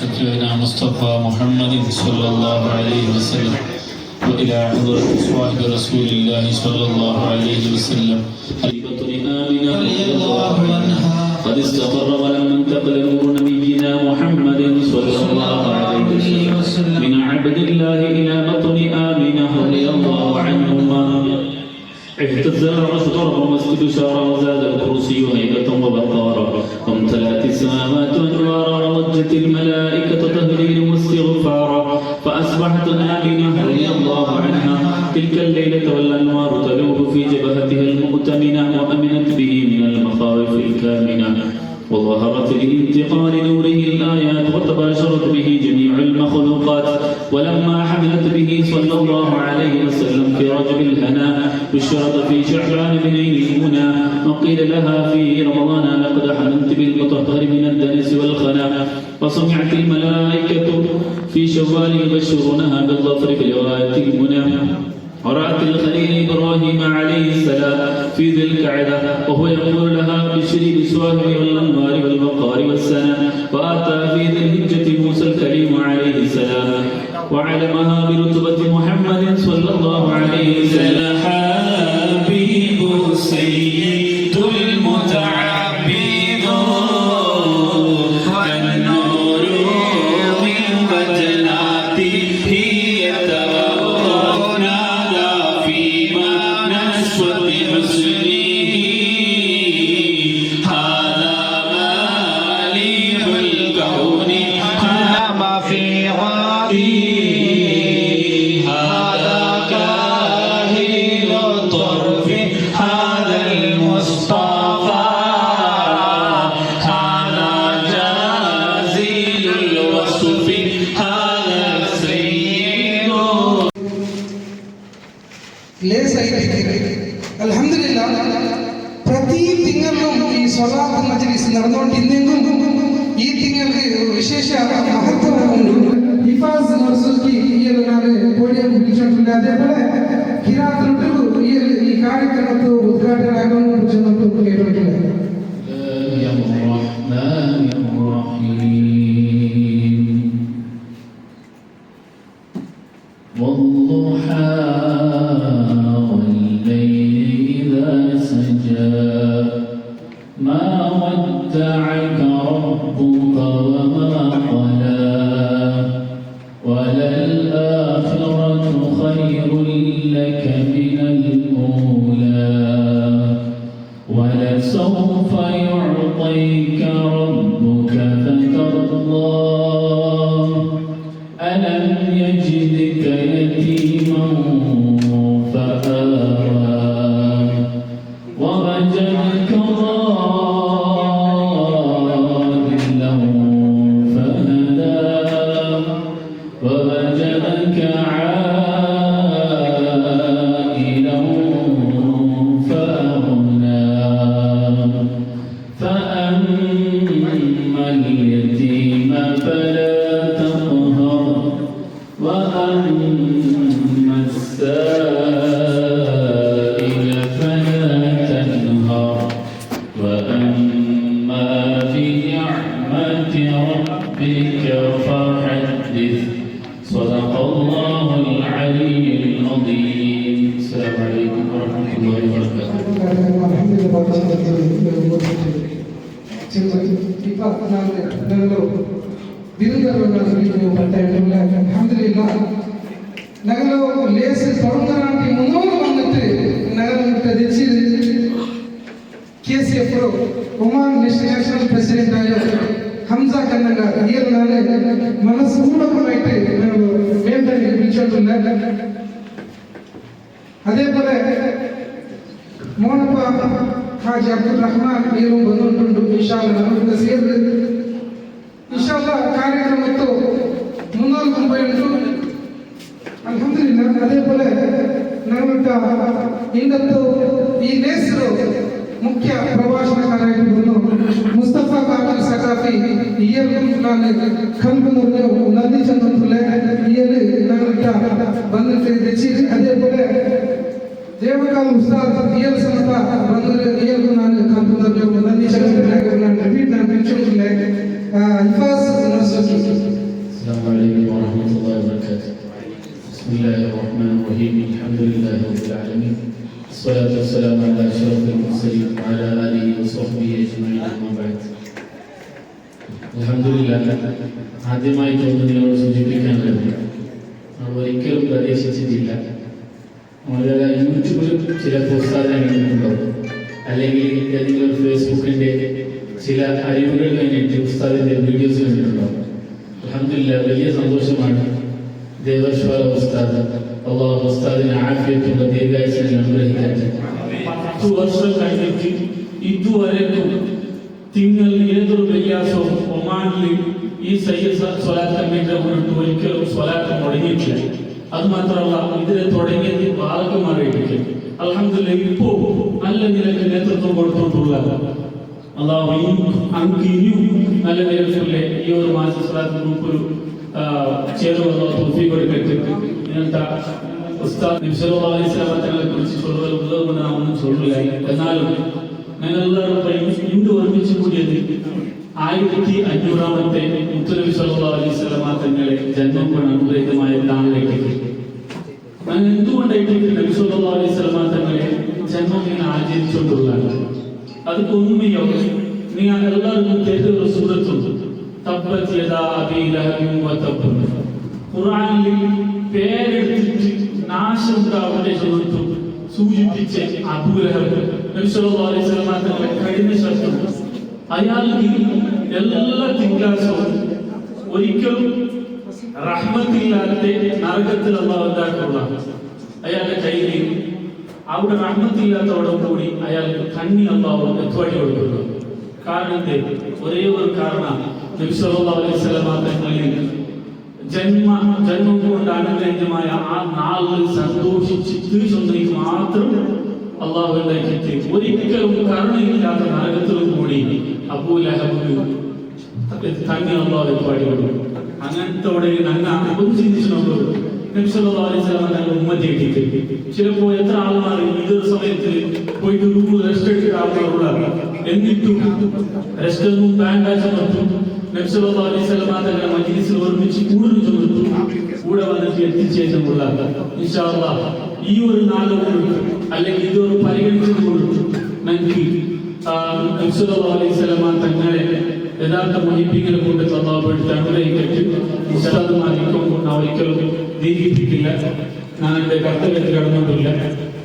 شفيعنا مصطفى محمد صلى الله عليه وسلم وإلى حضرة صاحب رسول الله صلى الله عليه وسلم حبيبة آمنة رضي الله عنها قد استقر ولم انتقل نور نبينا محمد صلى الله عليه وسلم من عبد الله إلى بطن آمنة رضي الله عنهما اهتز العرش ضرب مسجد شارع وزاد الكرسي هيبة وبقارا وامتلأت السماوات أنوارا وضجت الملائكة تهليلا واستغفارا فأصبحت آمنة رضي الله عنها تلك الليلة والأنوار تلوح في جبهتها المؤتمنة وأمنت به من المخاوف الكامنة وظهرت لانتقال نوره الآيات وتباشرت به جميع المخلوقات ولما حملت به صلى الله عليه وسلم في رجب الهنا بشرت في شعبان من عين المنى وقيل لها في رمضان لقد حملت بالمطهر من الدنس والخنا وسمعت الملائكة في شوال يبشرونها بالظفر في لغاية المنى ورأت الخليل إبراهيم عليه السلام في ذي القعدة وهو يقول لها بشري بسواهر والأنوار والوقار والسنة وآتى في ذي الهجة موسى الكريم عليه السلام وعلمها برتبة محمد صلى الله عليه وسلم حبيب سيد المتعبد والنور من بجناته അൽഹംദുലില്ലാ പ്രതി തിങ്കളും ഈ സ്വലാത്ത് മജ്ലിസ് നടന്നുകൊണ്ടിരുന്നെങ്കിലും ഈ തിങ്ങൾക്ക് വിശേഷ മഹത്വമുണ്ട്. ഹിഫാസ് നർസുൽക്ക് ഈ നാല് പോഡിയം പിടിച്ചിട്ടുണ്ട്. അതേപോലെ ഖിറാത്തുൽ ഈ കാര്യക്രമത്തെ ഉദ്ഘാടനം ചെന്നിട്ട് കേട്ടിട്ടുണ്ട്. ما ودعك ربك وما قلى وللآخرة خير لك من الأولى ولسوف يعطيك ربك فترضى ألم يجدك يتيما فآوى ووجدك ضالا فهدى ووجدك عائلا فأغنى فأما اليتيم فلا تقهر وأما السائل فلا تنهر وأما بنعمة ربك فحدث صدق الله العلي العظيم. السلام عليكم ورحمة الله وبركاته. ഞങ്ങൾ ലേസ് തുടങ്ങാനായിട്ട് മുന്നോട്ട് വന്നിട്ട് ഞങ്ങൾ തെച്ച് KCF ഒമാൻ നാഷണൽ പ്രസിഡന്റ് ആയ ഹംസ കന്നങ്ക ഈ നാളെ മനസ്സൂടകമായിട്ട് ഞങ്ങൾ മേൽത്തന്നെ വിളിച്ചിട്ടുണ്ട്. അതേപോലെ മോനപ്പ ഹാജി അബ്ദുൽ റഹ്മാൻ ഈരും വന്നിട്ടുണ്ട്. ഇൻഷാല്ലാ നമുക്ക് ചേർന്ന് ഇൻഷാല്ലാ ಕಾರ್ಯಕ್ರಮಕ್ಕೆ മുന്നോട്ട് പോയിട്ട് അൽഹംദുലില്ലാ. അതേപോലെ ഞങ്ങളുടെ ഇന്നത്തെ ഈ ലേസർ ಮುಖ್ಯ ಪ್ರಭಾಷಣಕಾರರಾಗಿ ಬಂದು ಮುಸ್ತಫಾ ಕಾಕಲ್ ಸಕಾಫಿ ಇಯಲು ನಾನು ಕಲ್ಪನೂರು ನದಿ ಚಂದ್ರಲೆ ಇಯಲು ನಗರಟ ಬಂದಿട്ട് തെച്ചിരി. അതേപോലെ ದೇವಕಾಲ ಉಸ್ತಾದ್ ಇಯಲ್ ಸಮತ ಬಂದ್ರೆ ಇಯಲು ನಾನು ಕಲ್ಪನೂರು ನದಿ ಚಂದ್ರಲೆ ನಾನು ರಿಪೀಟ್ ನಾನು ಪಿಕ್ಚರ್ಲೆ ಹಿಫಾಸ್ ನರ್ಸು ആദ്യമായിട്ടൊന്ന് നിങ്ങളോട് സൂചിപ്പിക്കാനുള്ളത് ഒരിക്കലും പ്രതീക്ഷിച്ചിട്ടില്ല. വളരെ യൂട്യൂബിൽ ചില പോസ്റ്റുകൾ കണ്ടിട്ടുണ്ടാവും, അല്ലെങ്കിൽ ഏതെങ്കിലും ഒരു ഫേസ്ബുക്കിൻ്റെ ചില അറിവുകൾ കഴിഞ്ഞിട്ട് ഉസ്താദിൻ്റെ വീഡിയോസ് കണ്ടിട്ടുണ്ടാവും. അൽഹംദുലില്ലാഹ്, വലിയ സന്തോഷമാണ്. ദേവർശ്വര ഉസ്താദ്, അള്ളാഹു ഉസ്താദിന് ആഫിയത്തുള്ള ദീർഘായുസ്സിനെ അനുഗ്രഹിക്കട്ടെ. 10 വർഷം കഴിഞ്ഞിട്ട് ഇതുവരെക്കും നിങ്ങൾ ഏതൊരു പ്രയാസവും ഒമാനിൽ ഈ സയ്യിദ് സ്വലാത്ത് കമ്മിറ്റിയെ മുന്നിട്ട് ഒരിക്കലും സ്വലാത്ത് മുടങ്ങിയിട്ടില്ല. അത് മാത്രമല്ല, ഇതിനെ തുടങ്ങിയത് ബാലകന്മാരായിട്ട് അൽഹംദുലില്ലാഹ് ഇപ്പോൾ നല്ല നിലയ്ക്ക് നേതൃത്വം കൊടുത്തോണ്ടുള്ള അള്ളാഹു ഇനിയും നല്ല നിലയിലുള്ള ഈ ഒരു മാസ സ്വലാത്ത് ഗ്രൂപ്പിൽ ചേരുവ തൗഫീഖ് കൊടുക്കട്ടെ. ഇങ്ങനത്തെ ഉസ്താദ് നബി സല്ലല്ലാഹു അലൈഹി വസല്ലം തങ്ങളെ കുറിച്ച് சொல்லுவது നാം ഒന്നും சொல்லிല്ല. എന്നാലും ഞങ്ങളെല്ലാവരും ഇന്ന് ഒരുമിച്ച് കൂടിയത് 1500-ാമത്തെ മുത്തുനബി സല്ലല്ലാഹു അലൈഹി വസല്ലം തങ്ങളെ ജന്മം കൊണ്ട് അനുഗ്രഹീതമായ നാളിലേക്ക് ഞാൻ എന്തുകൊണ്ടായിട്ട് നബി സല്ലല്ലാഹു അലൈഹി വസല്ലം തങ്ങളെ ജന്മം ഇങ്ങനെ ആചരിച്ചുകൊണ്ടുള്ളതാണ്. അതിപ്പോ ഒന്നുമയോ നിങ്ങൾ എല്ലാവർക്കും തെറ്റ ഒരു സൂറത്തുണ്ട്, തബ്ബത് യദാ അബീ ലഹബിൻ വതബ്ബ. ഖുർആനിൽ പേരെടുത്തിട്ട് നാശം ഉണ്ടാവുന്ന സൂറത്തും സൂചിപ്പിച്ച അബൂ ലഹബ് നബി സല്ലല്ലാഹു അലൈഹി വസല്ലം തങ്ങളെ കഴിഞ്ഞ ശത്രു. അയാൾക്ക് എല്ലാ തിങ്കളാഴ്ചവും ഒരിക്കലും റഹ്മത്തില്ലാത്ത നരകത്തിൽ അല്ലാഹു ഉണ്ടാക്കുക. അയാളുടെ കയ്യിൽ അവിടെ റഹ്മത്തില്ലാത്തവിടെ കൂടി അയാൾക്ക് കണ്ണി അല്ലാഹു എത്തുവാടി കൊടുക്കുക. കാരണം ഒരേ ഒരു കാരണം, നബി സല്ലല്ലാഹു അലൈഹി വസല്ലം തങ്ങളിൽ ജന്മം കൊണ്ട് അനുഗ്രഹീതമായ ആ നാളിൽ സന്തോഷിച്ച് തീർച്ചയായും മാത്രം അള്ളാഹു ഉണ്ടാക്കിയിട്ട് ഒരിക്കലും കരുണയില്ലാത്ത നരകത്തിലും കൂടി അബൂ ലഹബ് കണ്ണി അള്ളാഹു എത്തുവാടി കൊടുക്കും. അങ്ങനത്തെ നന്ന ഒന്ന് ചിന്തിച്ചു നോക്കുക. നബി സല്ലല്ലാഹു അലൈഹി വസല്ലം തങ്ങൾ ഉമ്മത്തിയിട്ട് ചിലപ്പോൾ എത്ര ആൾമാർ ഇതൊരു സമയത്ത് പോയിട്ട് റൂമിൽ റെസ്റ്റ് എടുക്കുന്ന ആൾക്കാരുള്ള, എന്നിട്ടും റെസ്റ്റ് ഒന്നും ബാൻഡാച്ച് മറ്റും നബി സല്ലല്ലാഹു അലൈഹി വസല്ലം തങ്ങൾ മജ്ലിസിൽ ഒരുമിച്ച് കൂടുതൽ ചുമത്തു കൂടെ വന്നിട്ട് എത്തിച്ചേരുന്നുള്ള ഇൻഷാ അല്ലാഹ് ഈ ഒരു നാല് കൊടുത്തു അല്ലെങ്കിൽ ഇതൊരു പരിഗണിച്ചത് കൊടുത്തു നമുക്ക് നബി സല്ലല്ലാഹു അലൈഹി വസല്ലം തങ്ങളെ യഥാർത്ഥ മുഹിബീങ്ങളെ കൊണ്ട് അല്ലാഹു എടുത്ത് അനുഗ്രഹിക്കട്ടെ. ഉസ്താദുമാരിക്കും ഒരിക്കലും ദീപിപ്പിക്കില്ല, ഞാൻ എൻ്റെ കർത്തവ്യത്തിൽ കടന്നിട്ടില്ല.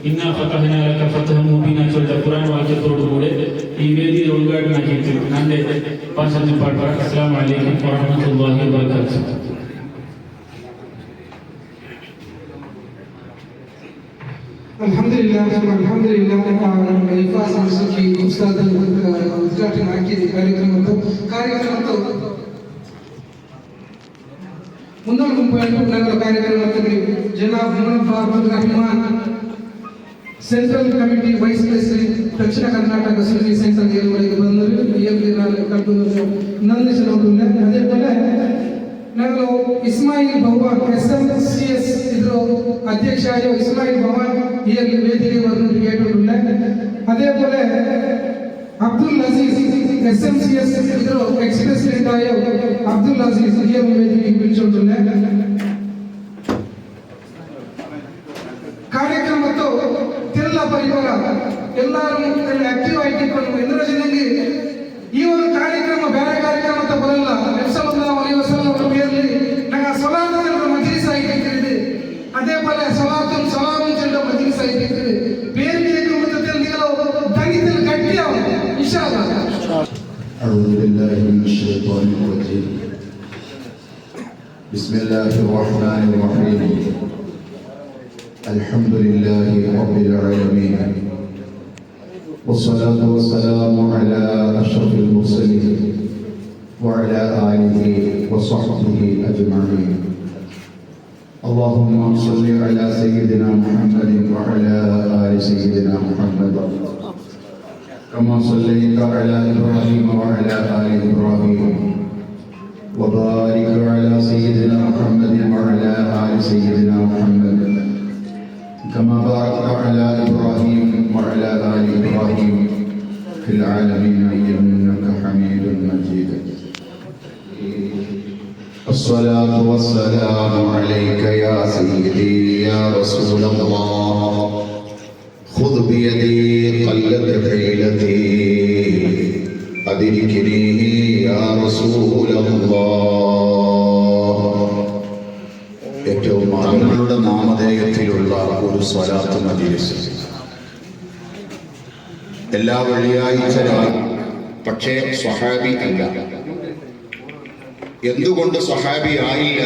ഇന്നാ ഫതഹ്നാ ലക ഫതഹൻ മുബീനാ ചൊല്ലിയ ഖുർആൻ വാക്യത്തോടുകൂടെ ഈ വേദിയിൽ ഉദ്ഘാടനമാക്കിയിട്ട് എൻ്റെ ഭാഷണത്തിൽ പാട്ട്. അസ്സലാമു അലൈക്കും വറഹ്മത്തുള്ളാഹി വബറകാതുഹു. ಮುಂದೊಂದು ಕಾರ್ಯಕ್ರಮದಲ್ಲಿ ಜನಾಬ್ Munafa Abdul Rahman central committee vice president Dakshina Karnataka ಸುನ್ನಿ ಸೆಂಟ್ರಲ್ ಏರಿಯಾಗೆ ಬಂದರು. ನಂದಿಸಿರೋದಿಲ್ಲ. അതേപോലെ ഞങ്ങൾ ഇസ്മായിൽ ഭവാൻ SMCS ഇതിൽ അധ്യക്ഷനായ ഇസ്മായിൽ ഭവാൻ ഈ വേദിയിൽ വന്നിട്ട് കേട്ടിട്ടുണ്ട്. അതേപോലെ അബ്ദുൽ അസീസ് SMCS ഇതിൽ എക്സ് പ്രസിഡന്റ് ആയ അബ്ദുൽ അസീസ് ഈ വേദിയിൽ വിളിച്ചിട്ടുണ്ട്. ಕಾರ್ಯಕ್ರಮದ್ದು ಎಲ್ಲ ಪರಿವಾರ ಎಲ್ಲರೂ ಆಕ್ಟಿವ್ ಆಗಿಕೊಂಡು ಎಂದ್ರೆ ಈ ಒಂದು ಕಾರ್ಯಕ್ರಮ ಬೇರೆ ಕಾರ್ಯಕ್ರಮ ಅಂತ ಬರಲ್ಲ. ನಬಿ ಸಲ್ಲಲ್ಲಾಹು ಅಲೈಹಿ ವಸಲ್ಲಂ പേരിൽ ഞങ്ങൾ സ്വലാത്ത് മജ്ലിസ് ആയിട്ടിരിക്കുന്നത്. അതേപോലെ സ്വലാത്തും സലാമും ചെല്ലുന്ന മജ്ലിസ് ആയിട്ടിരിക്കുന്നത്. പേര് കേൾക്കുമ്പോൾ നിങ്ങൾ ധൈര്യത്തിൽ കട്ടിയാവും ഇൻഷാ അല്ലാഹ്. أعوذ بالله من الشيطان الرجيم. بسم الله الرحمن الرحيم. الحمد لله رب العالمين، والصلاة والسلام على أشرف المرسلين وعلى آله وصحبه أجمعين. اللهم صل على سيدنا محمد وعلى آل سيدنا محمد كما صليت على إبراهيم وعلى آل إبراهيم، وبارك على سيدنا محمد وعلى آل سيدنا محمد كما باركت على إبراهيم وعلى آل إبراهيم في العالمين إنك حميد مجيد. الصلاة والسلام عليك يا سيدي يا رسول الله، خذ بيدي قلت حيلتي أدركني يا رسول الله. തങ്ങളുടെ നാമധേയത്തിലുള്ള ഒരു സ്വലാത്ത് മജ്‌ലിസ് എല്ലാ വെള്ളിയാഴ്ച പക്ഷേ സ്വഹാബി അല്ല. എന്തുകൊണ്ട് സ്വഹാബി ആയില്ല?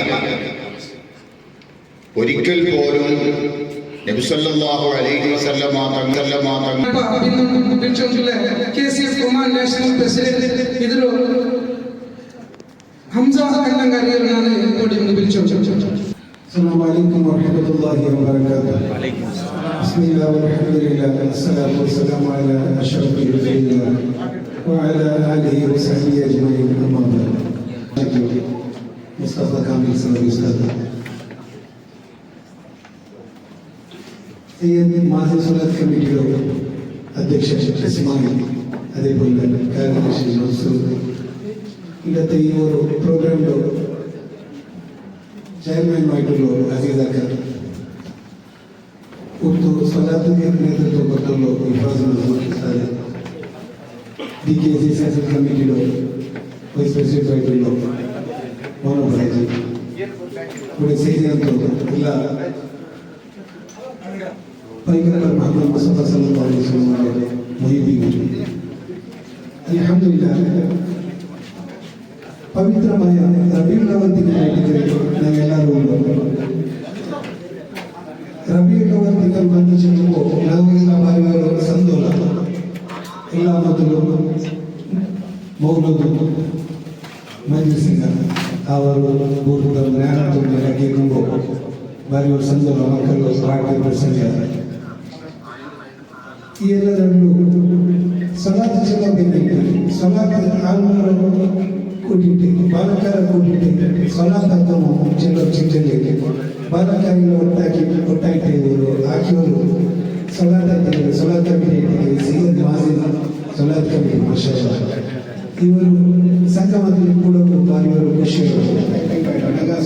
ഒരിക്കൽ പോലും നബി സല്ലല്ലാഹു അലൈഹി വസല്ലമ KCS ഒമാൻ നാഷണൽ പ്രസിഡന്റ് ഇതിലോ ഹംസ കണ്ണങ്കാരിയാണ് കൂടി പിടിച്ചു. അസ്സലാമു അലൈക്കും വറഹ്മത്തുള്ളാഹി വബറകാതുഹു. ബിസ്മില്ലാഹി വൽഹംദുലില്ലാഹി വസ്സലാത്തു വസ്സലാമു അലാ അഷ്റഫിൽ ഖൽഖില്ലാഹി വഅലാ ആലിഹി വസഹ്ബിഹി അജ്മഈൻ. അമ്മാ ബഅദ്. മുസ്തഫ കാമിൽ സലഫി ഉസ്താദ് മാസി സ്വലാത്ത് കമ്മിറ്റിയുടെ അധ്യക്ഷൻ ഇസ്മായിൽ, അതേപോലെ കാര്യദർശി മൻസൂർ, ഇന്നത്തെ ഈ ഒരു പ്രോഗ്രാമിലോ ചെയർമാനുമായിട്ടുള്ള അസീദാക്കർ, ഉർദു സ്വലാത്തിന് നേതൃത്വം കൊടുത്തുള്ള ഇഫാസ് DKC സെൻട്രൽ കമ്മിറ്റിയുടെ വൈസ് പ്രസിഡന്റായിട്ടുള്ള മോനോബാജി, ഇവിടെ സേനത്തോ എല്ലാ പൈഗംബർ മുഹമ്മദ് മുസ്തഫ സല്ലല്ലാഹു അലൈഹി വസല്ലമയുടെ മുഹിബീൻ. അൽഹംദുലില്ലാഹ്, പവിത്രമായ റബീഉൽ അവ്വൽ ദിനത്തിലേക്ക് നാം എല്ലാവരും റബീഉൽ അവ്വൽ ദിനം വന്നു ചേരുമ്പോൾ നാമെല്ലാവരും സന്തോഷം എല്ലാ മതങ്ങളും മൗലൂദും മജ്‌ലിസിലാണ് ആ ഒരു പൂർവ്വ ജ്ഞാനത്തും കേൾക്കുമ്പോൾ വലിയ സന്തോഷം മക്കൾ പാട്ട് പ്രസംഗിയാണ്. ഈ എല്ലാവരും സ്വലാത്ത് ചെല്ലപ്പിന്നിട്ട് സ്വലാത്ത് ആൾക്കാരെ കൂട്ടിയിട്ട് ബാലക്കാരെ കൂട്ടിയിട്ട് സ്വലാത്തക്കമോ ചെല്ലിട്ട് ബാലക്കാരിൽ ഒട്ടായിട്ട് ഒരു ആക്കിയൊരു സ്വലാത്തക്കിൻ്റെ സ്വലാത്ത് കമ്മിറ്റി സയ്യിദ് മാസിൻ സ്വലാത്ത് കമ്മിറ്റി മാഷാഅല്ലാ ഈ ഒരു സംഗമത്തിൽ കൂടെ വലിയൊരു വിഷയമാണ്.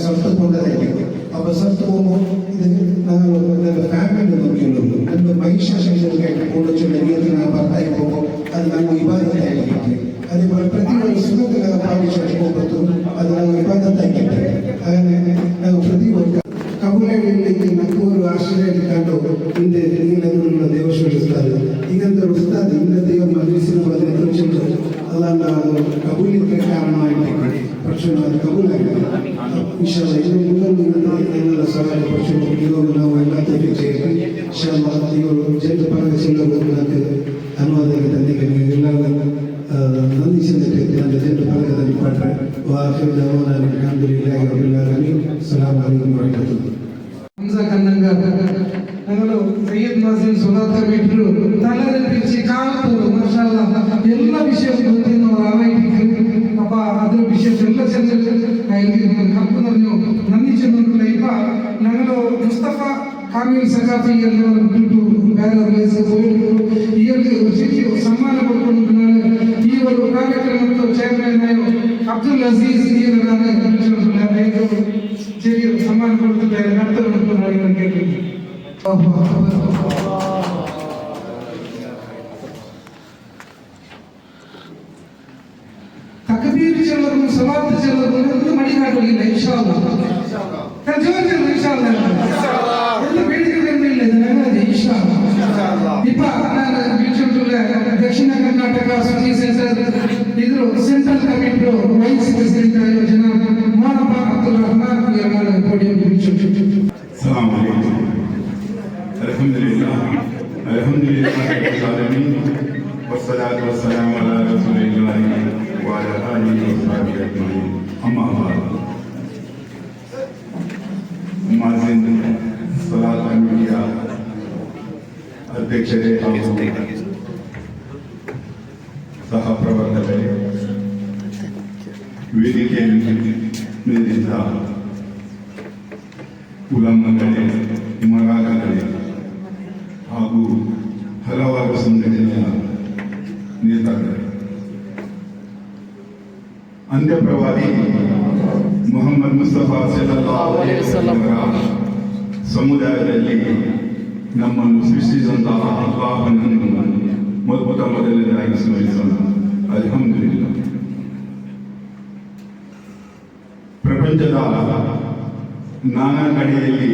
സ്വത്ത് കൊണ്ടതായിരിക്കും. അപ്പോൾ സ്വത്ത് പോകുമ്പോൾ ഇത് ഞങ്ങൾ ഫാമിലി നോക്കിയുള്ളൂ. നമ്മുടെ മഹിഷ ശൈലിയായിട്ട് കൊണ്ടുവച്ചുള്ള രീതിയിൽ ഭർത്തായി പോകുമ്പോൾ അത് ഞങ്ങൾ വിവാദത്തായിരിക്കും. അതേപോലെ പ്രതി ഒരു സുഖത്തിനകം പാലിച്ചു പോകുമ്പോൾ അത് ഞങ്ങൾ വിവാദത്തായിക്കിട്ട് അങ്ങനെ ഞങ്ങൾ പ്രതി കബൂലയിലേക്ക് നമുക്ക് ഒരു ആശ്രയം കണ്ടോ ഇതിൻ്റെ നീലങ്ങളുള്ള ദേവസ്വ ഉസ്താദ് ഇങ്ങനത്തെ ഒരു ഉസ്താദ് ഇന്നത്തെ മജ്‌ലിസിന് അതിനെക്കുറിച്ചിട്ട് അതാണ് കബൂലിക്ക് കാരണമായിട്ട്. പക്ഷേ അത് കബൂലായില്ല. ഇതിന് മുന്നോട്ട് നിങ്ങളുടെ സഹായ പക്ഷേ ഇതൊന്നും ನಾವು ಎಲ್ಲத்தையும் ചെയ്ത് ജനത പറഞ്ഞ ചിലർക്ക് അനുവാദം തന്നെ എല്ലാവരും നന്ദി ചെന്നിട്ട് എൻ്റെ ജനത പറഞ്ഞതിൽ പാട്ട് വാഫിർ ദവാന അൽഹംദുലില്ലാഹി റബ്ബിൽ ആലമീൻ. അസ്സലാമു അലൈക്കും വറഹ്മത്തുള്ളാഹി. ഹംസ കണ്ണങ്കാർ ഞങ്ങൾ സയ്യിദ് മാസിൻ സ്വലാത്ത് കമ്മിറ്റിയിൽ തലതിരിച്ച് കാലത്ത് മാഷാഅല്ലാ എല്ലാ വിഷയവും ಗೊತ್ತಿನವರಾಗಿತ್ತು. അപ്പോൾ ಅದರ ವಿಷಯದೆಲ್ಲ ಕಪ್ಪು പറഞ്ഞു നന്ദി ചെന്നിട്ടുള്ള ഇപ്പൊ ഞങ്ങൾ മുസ്തഫ കാമിൽ സഖാഫി എല്ലാവരും ಬಿಟ್ಟು ಬೇರೆ ಪ್ಲೇಸ್ പോയിട്ട് ഇയാൾക്ക് ശരിക്കും സമ്മാനം കൊടുക്കുന്നതിനാണ് ഈ ഒരു ಕಾರ್ಯಕ್ರಮದ ചെയർമാനായ അബ്ദുൽ അസീസ് ഇയാളാണ് ചെറിയ സമ്മാനം കൊടുത്തിട്ട് നടത്തുന്നതാണ് കേട്ടിട്ടുണ്ട്. തക്ബീർ ചെല്ലണം, സ്വലാത്ത് ചെല്ലണം, ഒന്നും മടികാട്ടില്ല. ഇൻഷാ അല്ലാഹ് ജോലിച്ചല്ലോ ഇൻഷാ അല്ലാഹ് ഒന്നും പേടിക്കുന്നില്ല. ഞങ്ങൾ ഇൻഷാ അല്ലാഹ് ഇപ്പൊ ഞാൻ വിളിച്ചിട്ടുള്ള ദക്ഷിണ കർണാടക സിറ്റി സെന്റർ ഇದ್ರ ಸೆಂಟ್ರಲ್ ಕಮಿಟಿ ವೈಸ್ ಪ್ರೆಸಿಡೆಂಟ್ ಆಗಿ ಜನಾಬ್ ಮೌಲಾನ ಅಬ್ದುಲ್ ರಹಮಾನ್ ಅವರನ್ನು ಪೋಡಿಯಂ ಬಿಡಿಸಿದರು. ಅಸ್ಸಲಾಮು ಅಲೈಕುಂ. ಅಲ್ಹಮ್ದುಲಿಲ್ಲಾಹ್ ರಬ್ಬಿಲ್ ಆಲಮೀನ್ ವಸ್ಸಲಾತು ವಸ್ಸಲಾಮು ಅಲಾ ರಸೂಲಿಲ್ಲಾಹಿ ವ ಅಲಾ ಆಲಿಹಿ ವಸಹ್ಬಿಹಿ ಅಜ್ಮഈನ್. ಅಮ್ಮಾ ಬಅದ್. ಮಾಸಿನ್ ಸ್ವಲಾತ್ ಕಮಿಟಿಯ ಅಧ್ಯಕ್ಷರೇ ಹಾಗೂ ಸಹಪ್ರವರ್ತಕರೇ, ವೇದಿಕೆಯಲ್ಲಿ ನಿಂತಿದ್ದ ಉಲಮ್ಮಗಳೇ, ಮರಾಗಳೇ ಹಾಗೂ ಹಲವಾರು ಸಂಘಟನೆಯ ನೇತಾರರೇ, ಅಂತ್ಯಪ್ರವಾದಿ ಮುಹಮ್ಮದ್ ಮುಸ್ತಫಾ ಸಲ್ಲಲ್ಲಾಹು ಅಲೈಹಿ ವಸಲ್ಲಂ ಸಮುದಾಯದಲ್ಲಿ ನಮ್ಮನ್ನು ಸೃಷ್ಟಿಸಿದಂತಹ ಅಲ್ಲಾಹನನ್ನು ಮೊದಲನೇದಾಗಿ ಸ್ಮರಿಸೋಣ. ಅಲ್ಹಮ್ದುಲಿಲ್ಲಾಹ್. ಪ್ರಪಂಚದ ನಾನಾ ಕಡೆಯಲ್ಲಿ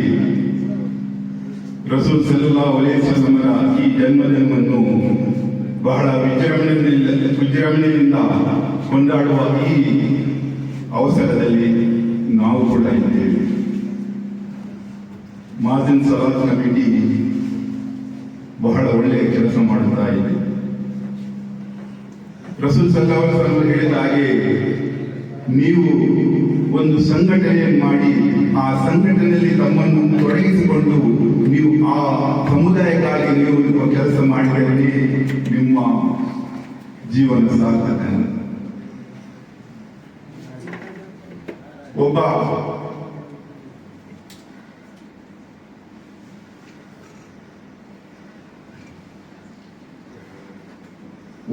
ರಸೂಲ್ ಸಲ್ಲಲ್ಲಾಹು ಅಲೈಹಿ ವಸಲ್ಲಮರ ಈ ಜನ್ಮದಿನವನ್ನು ಬಹಳ ವಿಜೃಂಭಣೆಯಿಂದ ಕೊಂಡಾಡುವ ಈ ಅವಸರದಲ್ಲಿ ನಾವು ಕೂಡ ಇದ್ದೇವೆ. ಮಾಜಿನ್ ಸಲಾತ್ ಕಮಿಟಿ ಬಹಳ ಒಳ್ಳೆಯ ಕೆಲಸ ಮಾಡುತ್ತಾ ಇದೆ. ರಸೂಲ್ ಸಲ್ಲಲ್ಲಾಹು ಅಲೈಹಿ ವಸಲ್ಲಂ ಹೇಳಿದ ಹಾಗೆ ನೀವು ಒಂದು ಸಂಘಟನೆಯನ್ನು ಮಾಡಿ ಆ ಸಂಘಟನೆಯಲ್ಲಿ ತಮ್ಮನ್ನು ತೊಡಗಿಸಿಕೊಂಡು ನೀವು ಆ ಸಮುದಾಯಕ್ಕಾಗಿ ನೀವು ಕೆಲಸ ಮಾಡಿದರೆ ನಿಮ್ಮ ಜೀವನ ಸಾರ್ಥಕ.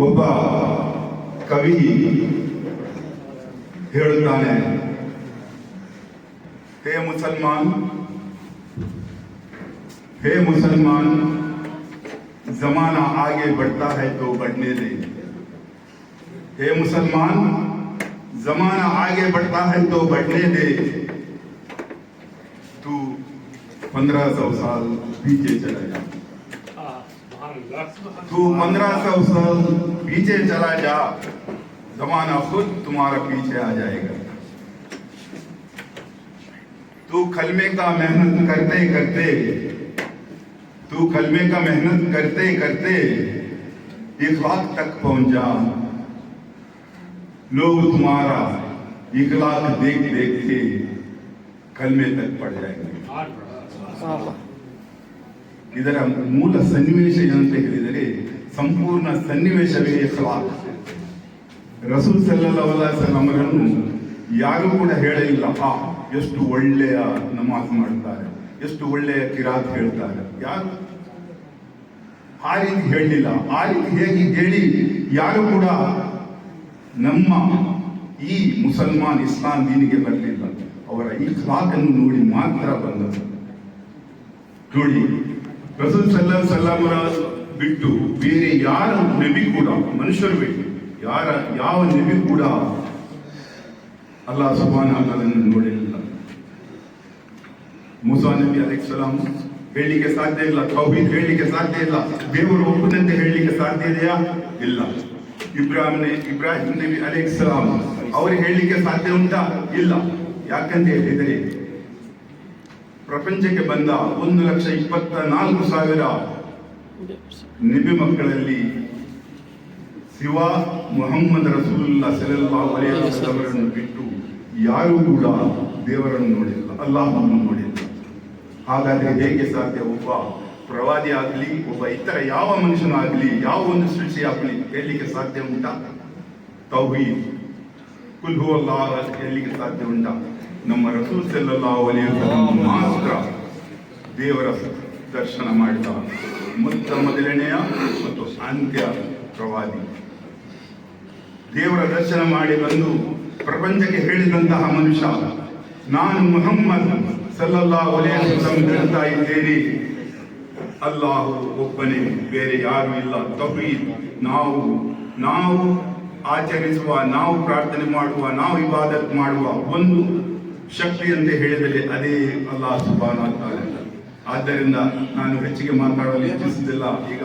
ಒಬ್ಬ ಕವಿ ಹೇಳುತ್ತಾನೆ, हे मुसलमान जमाना आगे बढ़ता है तो बढ़ने दे. हे मुसलमान जमाना आगे बढ़ता है तो बढ़ने दे. तू 1500 साल पीछे चला जा. तू 1500 साल पीछे चला जा, जमाना खुद तुम्हारा पीछे आ जाएगा. तू कलमे का मेहनत करते इखलाक तक पहुंच जा. लोग तुम्हारा इखलाक देख के कलमे तक पड़ जाएंगे. ಇದರ ಮೂಲ ಸನ್ನಿವೇಶ ಏನಂತ ಹೇಳಿದರೆ ಸಂಪೂರ್ಣ ಸನ್ನಿವೇಶವೇ ಇಖ್ಲಾಕ್. ರಸೂಲ್ ಸಲ್ಲಲ್ಲಾಹು ಅಲೈಹಿ ವಸಲ್ಲಮರನ್ನು ಯಾರು ಕೂಡ ಹೇಳಲಿಲ್ಲ ಎಷ್ಟು ಒಳ್ಳೆಯ ನಮಾಜ್ ಮಾಡ್ತಾರೆ, ಎಷ್ಟು ಒಳ್ಳೆಯ ಕಿರಾತ್ ಹೇಳ್ತಾರೆ, ಯಾರು ಆ ರೀತಿ ಹೇಳಲಿಲ್ಲ. ಆ ರೀತಿ ಹೇಳಿ ಯಾರು ಕೂಡ ನಮ್ಮ ಈ ಮುಸಲ್ಮಾನ್ ಇಸ್ಲಾಂ ದೀನಿಗೆ ಬರಲಿಲ್ಲ. ಅವರ ಇಖ್ಲಾಕ್ ಅನ್ನು ನೋಡಿ ಮಾತ್ರ ಬಂದದ್ದು. ನೋಡಿ, ರಸೂಲ್ ಸಲ್ಲಲ್ಲಾಹು ಅಲೈಹಿ ವಸಲ್ಲಮರ ಬಿಟ್ಟು ಬೇರೆ ಯಾರ ನಬಿ ಕೂಡ, ಮನುಷ್ಯರು ಬಿಟ್ಟು ಯಾವ ನಬಿ ಕೂಡ ಅಲ್ಲಾಹ್ ಸುಬ್ಹಾನಹು ವ ತಆಲಾ ನೋಡಲಿಲ್ಲ. ಮೂಸಾ ನಬಿ ಅಲೈಹಿ ಸಲಾಂ ಹೇಳಲಿಕ್ಕೆ ಸಾಧ್ಯ ಇಲ್ಲ, ತೌಹೀದ್ ಹೇಳಲಿಕ್ಕೆ ಸಾಧ್ಯ ಇಲ್ಲ, ದೇವರು ಒಬ್ಬನಂತೆ ಹೇಳಲಿಕ್ಕೆ ಸಾಧ್ಯ ಇದೆಯಾ? ಇಲ್ಲ. ಇಬ್ರಾಹಿಂ ನಬಿ ಅಲೈಹಿ ಸಲಾಂ ಅವರು ಹೇಳಲಿಕ್ಕೆ ಸಾಧ್ಯ ಉಂಟಾ? ಇಲ್ಲ. ಯಾಕಂತ ಹೇಳಿದರೆ ಪ್ರಪಂಚಕ್ಕೆ ಬಂದ 1,24,000 ನಬಿ ಮಕ್ಕಳಲ್ಲಿ ಸಿವಾ ಮುಹಮ್ಮದ್ ರಸೂಲುಲ್ಲಾಹ್ ಸಲ್ಲಲ್ಲಾಹು ಅಲೈಹಿ ವಸಲ್ಲಮರನ್ನು ಬಿಟ್ಟು ಯಾರೂ ಕೂಡ ದೇವರನ್ನು ನೋಡಿಲ್ಲ, ಅಲ್ಲಾಹನನ್ನು ನೋಡಿಲ್ಲ. ಹಾಗಾದ್ರೆ ಹೇಗೆ ಸಾಧ್ಯ? ಒಬ್ಬ ಪ್ರವಾದಿ ಆಗಲಿ, ಒಬ್ಬ ಇತರ ಯಾವ ಮನುಷ್ಯನಾಗಲಿ, ಯಾವ ಒಂದು ಸೃಷ್ಟಿ ಆಗಲಿ ಹೇಳಲಿಕ್ಕೆ ಸಾಧ್ಯ ಉಂಟಾ? ತೌಹೀದ್ ಕುಲ್ ಹುವಲ್ಲಾಹ್ ಹೇಳಲಿಕ್ಕೆ ಸಾಧ್ಯ ಉಂಟಾ? ನಮ್ಮ ರಸೂಲ್ ಸಲ್ಲಲ್ಲಾಹು ಅಲೈಹಿ ವಸಲ್ಲಂ ಮಾತ್ರ ದೇವರ ದರ್ಶನ ಮಾಡಿದ ಮೊದಲನೆಯ ಮತ್ತು ಅಂತ್ಯ ಪ್ರವಾದಿ. ದೇವರ ದರ್ಶನ ಮಾಡಿ ಬಂದು ಪ್ರಪಂಚಕ್ಕೆ ಹೇಳಿದಂತಹ ಮನುಷ್ಯ, ನಾನು ಮುಹಮ್ಮದ್ ಸಲ್ಲಲ್ಲಾಹು ಅಲೈಹಿ ವಸಲ್ಲಂ ಹೇಳ್ತಾ ಇದ್ದೇನೆ, ಅಲ್ಲಾಹು ಒಬ್ಬನೇ, ಬೇರೆ ಯಾರು ಇಲ್ಲ. ತೌಹೀದ್ ನಾವು ಆಚರಿಸುವ, ನಾವು ಪ್ರಾರ್ಥನೆ ಮಾಡುವ, ನಾವು ಇಬಾದತ್ ಮಾಡುವ ಒಂದು ಶಕ್ತಿ ಅಂತ ಹೇಳಿದರೆ ಅದೇ ಅಲ್ಲಾಹ್ ಸುಬ್ಹಾನಹು ವ ತಆಲಾ. ಆದ್ದರಿಂದ ನಾನು ಹೆಚ್ಚಿಗೆ ಮಾತಾಡಲು ಇಚ್ಛಿಸುವುದಿಲ್ಲ. ಈಗ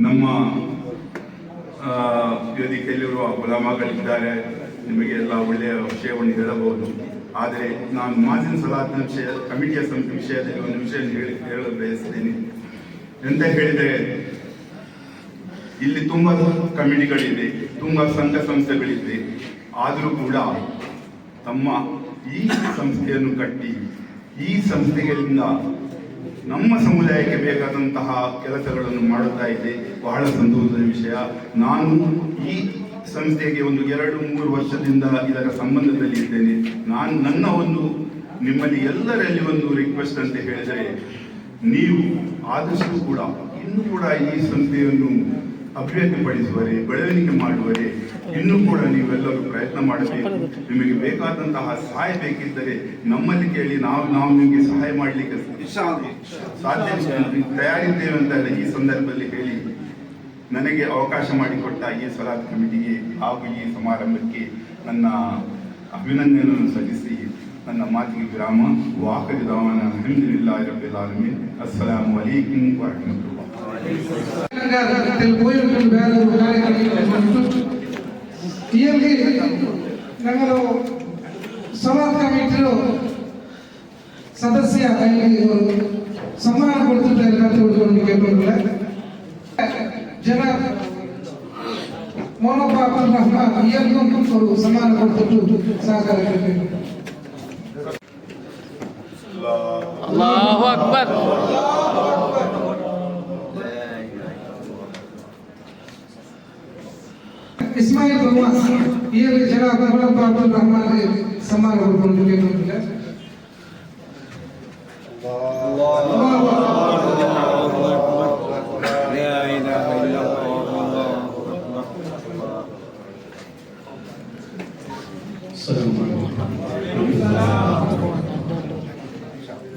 ನಮ್ಮ ವೇದಿಕೆಯಲ್ಲಿರುವ ಉಲಮಾಗಳಿದ್ದಾರೆ, ನಿಮಗೆ ಎಲ್ಲ ಒಳ್ಳೆಯ ವಿಷಯವನ್ನು ಹೇಳಬಹುದು. ಆದರೆ ನಾನು ಮಾಜಿನ್ ಸಲಾತ್ ಕಮಿಟಿಯ ವಿಷಯದಲ್ಲಿ ಒಂದು ವಿಷಯ ಹೇಳಲು ಬಯಸ್ತೇನೆ. ಎಂತ ಹೇಳಿದರೆ, ಇಲ್ಲಿ ತುಂಬ ಕಮಿಟಿಗಳಿದೆ, ತುಂಬ ಸಂಘ ಸಂಸ್ಥೆಗಳಿದೆ. ಆದರೂ ಕೂಡ ತಮ್ಮ ಈ ಸಂಸ್ಥೆಯನ್ನು ಕಟ್ಟಿ ಈ ಸಂಸ್ಥೆಗಳಿಂದ ನಮ್ಮ ಸಮುದಾಯಕ್ಕೆ ಬೇಕಾದಂತಹ ಕೆಲಸಗಳನ್ನು ಮಾಡುತ್ತಾ ಇದೆ. ಬಹಳ ಸಂತೋಷದ ವಿಷಯ. ನಾನು ಈ ಸಂಸ್ಥೆಗೆ ಒಂದು 2-3 ವರ್ಷದಿಂದ ಇದರ ಸಂಬಂಧದಲ್ಲಿ ಇದ್ದೇನೆ. ನನ್ನ ಒಂದು ನಿಮ್ಮಲ್ಲಿ ಎಲ್ಲರಲ್ಲಿ ಒಂದು ರಿಕ್ವೆಸ್ಟ್ ಅಂತ ಹೇಳಿದರೆ, ನೀವು ಆದಷ್ಟು ಕೂಡ ಇನ್ನೂ ಕೂಡ ಈ ಸಂಸ್ಥೆಯನ್ನು ಅಭಿವೃದ್ಧಿಪಡಿಸುವರೆ, ಬೆಳವಣಿಗೆ ಮಾಡುವರೆ ಇನ್ನೂ ಕೂಡ ನೀವೆಲ್ಲರೂ ಪ್ರಯತ್ನ ಮಾಡಬೇಕು. ನಿಮಗೆ ಬೇಕಾದಂತಹ ಸಹಾಯ ಬೇಕಿದ್ದರೆ ನಮ್ಮಲ್ಲಿ ಕೇಳಿ, ನಾವು ನಿಮಗೆ ಸಹಾಯ ಮಾಡಲಿಕ್ಕೆ ಸಾಧ್ಯ ತಯಾರಿದ್ದೇವೆ ಅಂತ ಈ ಸಂದರ್ಭದಲ್ಲಿ ಹೇಳಿ, ನನಗೆ ಅವಕಾಶ ಮಾಡಿಕೊಟ್ಟ ಈ ಸಲಾತ್ ಕಮಿಟಿಗೆ ಹಾಗೂ ಈ ಸಮಾರಂಭಕ್ಕೆ ನನ್ನ ಅಭಿನಂದನೆಯನ್ನು ಸಲ್ಲಿಸಿ ನನ್ನ ಮಾತಿಗೆ ವಿರಾಮ. ವಾಖರಿ ದವಾನ ಅಲ್ಹಮ್ದುಲಿಲ್ಲಾಹಿ ರಬ್ಬಿಲ್ ಆಲಮೀನ್. ಅಸ್ಸಲಾಮು ಅಲೈಕುಂ ವರಹಮತುಲ್ಲಾಹ್. ഞങ്ങളോ സമാജ് കമ്മിറ്റിയിലോ സദസ്യ സമ്മാനം കൊടുത്തിട്ട് എല്ലാവർക്കും കേട്ടിട്ടുള്ള ജന മോനോപ്പ അബ്ദുൽ റഹ്മാൻ ഇയാൾക്കും ഒരു സമ്മാനം കൊടുത്തിട്ട് സഹകരിക്കുന്നു. അല്ലാഹു അക്ബർ. ഇസ്മായിൽ റഹ്മാൻ ഇയാൾ ജനാബ് മോനോപ്പ അബ്ദുൽ റഹ്മാൻ സമ്മാനം കൊടുത്തിട്ട് കേട്ടിട്ടില്ല.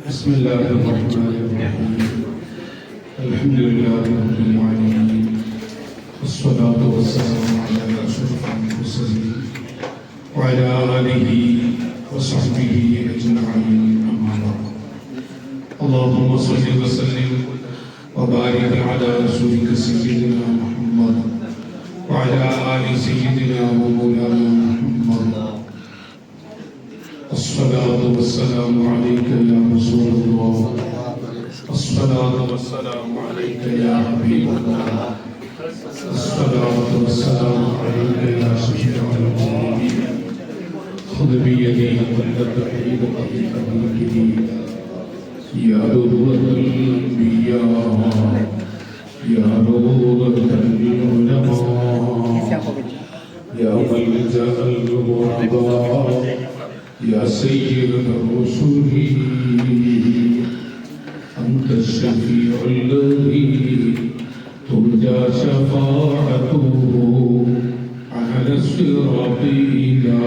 بسم الله الرحمن الرحيم. الحمد لله رب العالمين والصلاة والسلام على أشرف المرسلين وعلى آله وصحبه أجمعين أما بعد. اللهم صل وسلم وبارك على رسولك سيدنا محمد وعلى آل سيدنا ومولانا محمد. الصلاة والسلام عليك يا رسول الله. الصلاة والسلام عليك يا حبيب الله. الصلاة والسلام عليك يا شفيع المذنبين. خذ بيدي ولا تحيد طريق يا ذروة الأنبياء يا روضة العلماء يا ملجأ الغرباء يا سيد الرسل أنت الشفيع الذي ترجى شفاعته على الصراط إلى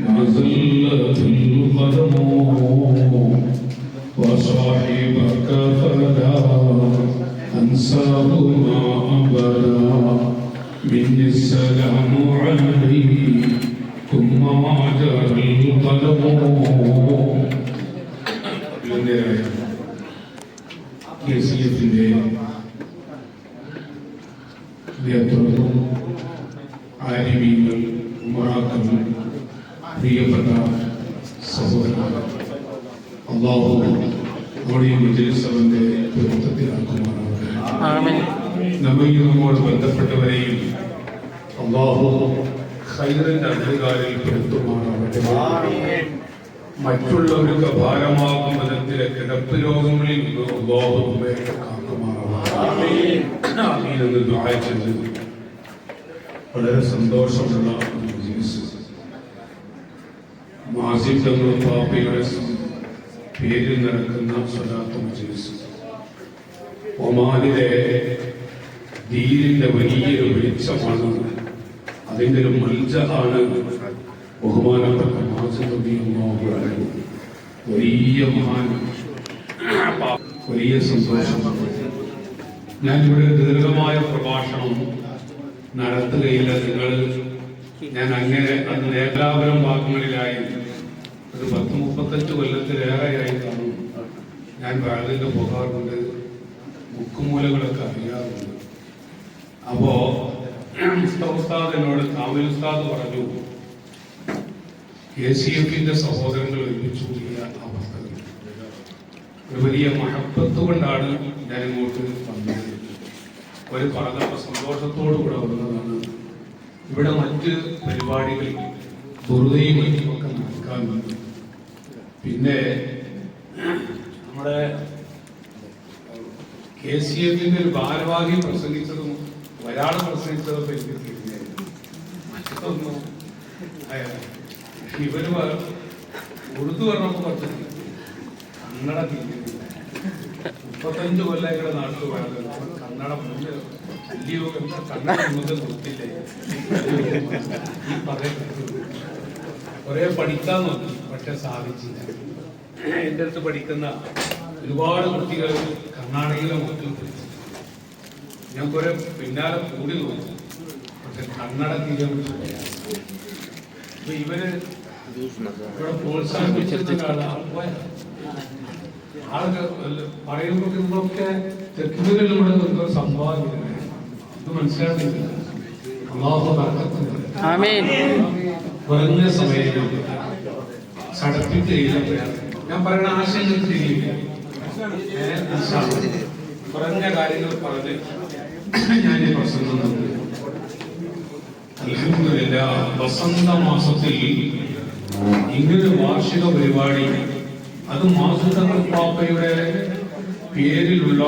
ما زلت القدم وصاحبك فلا أنساه ما أبدا مني السلام عليكم ما جرى القلم. KCF-ന്റെ നേതൃത്വം ആലിമീങ്ങൾ ഉമറാക്കൾ പ്രിയപ്പെട്ട സഹോദരന്മാർ അല്ലാഹു നമ്മുടെ മജ്‌ലിസിന്റെ പൊരുത്തത്തിലാക്കുമാറാകട്ടെ. ആമീൻ. നമ്മയും നമ്മോട് ബന്ധപ്പെട്ടവരെയും അല്ലാഹു ഖൈറിന്റെ അധികാരിൽ പെടുത്തുമാറാകട്ടെ. മറ്റുള്ളവർക്ക് ഭാരമാകും വിധത്തിലെ കിടപ്പ് രോഗങ്ങളിൽ നിന്ന് അല്ലാഹു നമ്മെ കാക്കുമാറാകട്ടെ. ആമീൻ എന്ന് ദുആ ചെയ്തു. വളരെ സന്തോഷമുള്ള മജ്‌ലിസ്. മാസിം തങ്ങൾ പാപ്പയുടെ പേരിൽ നടക്കുന്ന സ്വലാത്ത് മജ്‌ലിസ് ഒമാനിലെ ദീനിന്റെ വലിയൊരു വെളിച്ചമാണ്. അതിൻ്റെ ഒരു മൽജഅാണ് ബഹുമാനപ്പെട്ട മാസിം റളിയല്ലാഹു അൻഹു. വലിയ മഹാൻ, വലിയ സന്തോഷം. ഞാനിവിടെ ദീർഘമായ പ്രഭാഷണം നടത്തുകയില്ല. ഞാൻ അങ്ങനെ അന്ന് ഏകാപുരം ഭാഗങ്ങളിലായി ഒരു 10-35 കൊല്ലത്തിലേറെയായി കാണും ഞാൻ വാഴലിൻ്റെ പോകാറുണ്ട്. മുക്കുമൂലകളൊക്കെ അറിയാറുണ്ട്. അപ്പോ ഉസ്താദ് എന്നോട് കാമിൽ ഉസ്താദ് പറഞ്ഞു, KCF-ന്റെ സഹോദരങ്ങൾ ഒരുമിച്ച് കൂടിയ അവസ്ഥകൾ ഒരു വലിയ മഹബത്ത് കൊണ്ടാണ് ഞാൻ ഇങ്ങോട്ട് വന്നത്. ഒരു പറഞ്ഞപ്പോൾ സന്തോഷത്തോടു കൂടെ വന്നതാണ്. ഇവിടെ മറ്റ് പരിപാടികൾ ബുറുദയും മറ്റുമൊക്കെ നടക്കാറുണ്ട്. പിന്നെ നമ്മുടെ KCF-ന്റെ ഒരു ഭാരവാഹി പ്രസംഗിച്ചതും ഒരാൾ പ്രസംഗിച്ചതൊക്കെ എനിക്ക് തിരിഞ്ഞായിരുന്നു. മറ്റൊന്നും ഇവര് ഉറുദു പറഞ്ഞപ്പോൾ കുറച്ച് കന്നഡ തിരിഞ്ഞില്ല. 35 കൊല്ലം ഇവിടെ നാട്ടിൽ പോയത് കന്നഡ മുന്നിൽ വലിയ കന്നഡ മുന്നിൽ നിർത്തില്ലേ ഈ പറയുന്നത്. കുറെ പഠിക്കാൻ നോക്കി, പക്ഷെ സാധിച്ചില്ല. എൻ്റെ അടുത്ത് പഠിക്കുന്ന ഒരുപാട് കുട്ടികൾ കർണാടകയിലെ മക്കൾ പഠിച്ചു. ഞാൻ കുറെ പിന്നാലെ കൂടി നോക്കി, പക്ഷെ കന്നഡ തീരെ ഇവര് ഇവിടെ പ്രോത്സാഹിപ്പിച്ചിരുന്ന ആളുകൾ പറയുമ്പോൾ നമ്മളൊക്കെ തെക്കുകളിൽ നമ്മുടെ ഒരു സംഭാവന ഇത് മനസ്സിലാക്കുന്നില്ല. അല്ലാഹു ബർക്കത്ത് ആമീൻ. കുറഞ്ഞ സമയത്ത് ചടപ്പിക്കുകയില്ല. ഞാൻ പറയുന്ന ആശയങ്ങൾ തിരിയില്ല. കുറഞ്ഞ കാര്യങ്ങൾ പറഞ്ഞ് ഞാൻ ഈ പ്രസംഗം നടത്തി. അൽഹംദുലില്ലാഹ് വസന്ത മാസത്തിൽ ഇങ്ങനൊരു വാർഷിക പരിപാടി, അത് മാസൂദ് പാപ്പയുടെ പേരിലുള്ള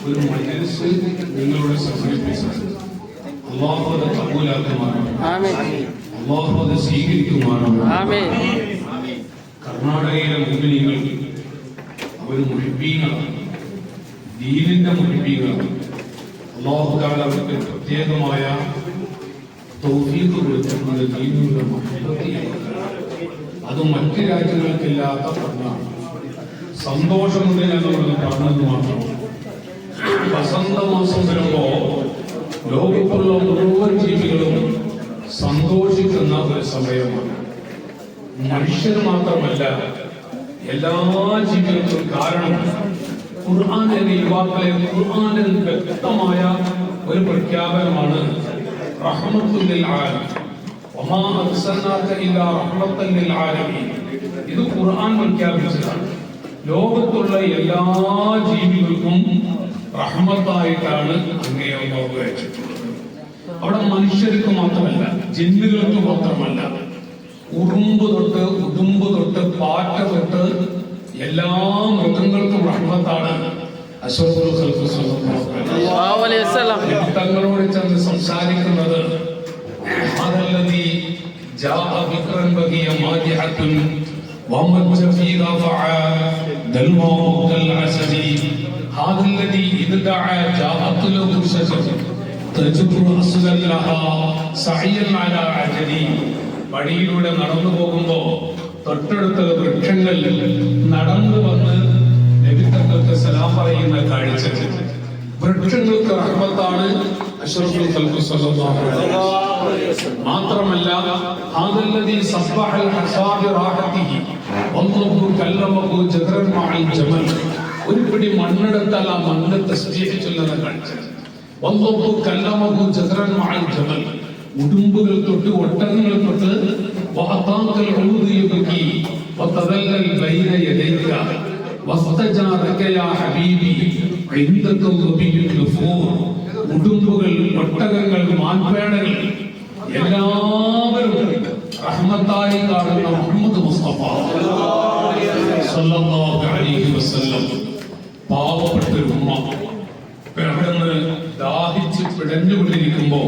ഒരു മജ്‌ലിസ് നിങ്ങളോട് സംഘടിപ്പിച്ചത്. അല്ലാഹു അത് കബൂലാക്കുമാറാകട്ടെ. അല്ലാഹു അത് സ്വീകരിക്കുമാറാകട്ടെ. കർണാടകയിലെ മുഅ്മിനീങ്ങൾ അവർ മുഹിബ്ബീങ്ങളാണ്, ദീനിന്റെ മുഹിബ്ബീങ്ങളാണ്. അല്ലാഹു തആല അവർക്ക് പ്രത്യേകമായ തൗഫീഖ് കൊടുത്തിട്ടുണ്ട്. ദീനിന്റെ മുഹബ്ബത്തിലാണ്. അത് മറ്റ് രാജ്യങ്ങൾക്കില്ലാത്ത കർണാണ്. സന്തോഷമുണ്ട് എന്നുള്ളത് പറഞ്ഞത് മാത്രം. വസന്തമാസം വരുമ്പോ ലോകത്തുള്ള മുഴുവൻ ജീവികളും സന്തോഷിക്കുന്ന ഒരു സമയമാണ്. മനുഷ്യർ മാത്രമല്ല, എല്ലാ ജീവികൾക്കും. കാരണം ഖുർആനിലെ യുവാക്കളെ ഖുർആനിൽ വ്യക്തമായ ഒരു പ്രഖ്യാപനമാണ് റഹ്മത്തുൽ ലിൽ ആലമീൻ, വമാ അർസൽനാക ഇല്ലാ റഹ്മത്തൻ ലിൽ ആലമീൻ. ഇത് ഖുർആൻ പ്രഖ്യാപിച്ചതാണ്. ലോകത്തുള്ള എല്ലാ ജീവികൾക്കും റഹ്മത്തായിട്ടാണ് അങ്ങേ അല്ലാഹു അയച്ചിട്ടുള്ളത്. അവിടെ മനുഷ്യർക്ക് മാത്രമല്ല, ജിന്നുകൾക്ക് മാത്രമല്ല, ഉറുമ്പ് തൊട്ട് ഉടുമ്പ് തൊട്ട് പാറ്റ തൊട്ട് എല്ലാ മൃഗങ്ങൾക്കും റഹ്മത്താണ്. അഷ്റഫുൽ ഖൽഖ് സ്വല്ലല്ലാഹു അലൈഹി വസല്ലം തങ്ങളോട് ചെന്ന് സംസാരിക്കുന്നത് ഹദല്ലദീ ജാഅ ബിക്റൻ ബഗിയ മാദിഹത്തുൻ വമജ്ജ ഫീഹാ ഫഅദൽ മൗദൽ അസദി ഹദല്ലദീ ഇദ്ദഅ ജാഅത് ലഹു ശജറ തജ്റു അസ്ലൻ ലഹാ സഅയൻ അലാ അജദി. വഴിയിലൂടെ നടന്നു പോകുമ്പോ തൊട്ടടുത്ത വൃക്ഷങ്ങൾ നടന്നു വന്ന് നബിതങ്ങൾക്ക് സലാം പറയുന്ന കാഴ്ച. വൃക്ഷങ്ങൾക്ക് റഹ്മത്താണ് അഷ്റഫുൽ ഖൽഖ് സ്വല്ലല്ലാഹു അലൈഹി വസല്ലം. മാത്രമല്ല ഹാദല്ലദീ സബ്ബഹൽ ഹസാബി റാഹതിഹി വല്ലഹു കല്ലമഹു ജദറൻ മഅൽ ജമൽ. ഒരു പിടി മണ്ണെടുത്താൽ ആ മണ്ണ് തസ്ബീഹ് ചൊല്ലുന്ന കാഴ്ച. വല്ലഹു കല്ലമഹു ജദറൻ മഅൽ ജമൽ. ഉടുമ്പുകൾ തൊട്ട് ഒട്ടകങ്ങൾ തൊട്ട് വഅതാഖൽ ഉദു യബകി വതദല്ലൽ ബൈന യദൈക വസ്തജാറക യാ ഹബീബി ഇൻദക റബിയുൽ ഗഫൂർ. ഉടുമ്പുകൾ, ഒട്ടകങ്ങൾ, മാൻപേടകൾ എല്ലാവരും റഹ്മത്തായി കാണുന്ന മുഹമ്മദ് മുസ്തഫ സല്ലല്ലാഹു അലൈഹി വസല്ലം പാവപ്പെട്ട ഉമ്മ പെട്ടെന്ന് ദാഹിച്ച് പിടഞ്ഞുകൊണ്ടിരിക്കുമ്പോ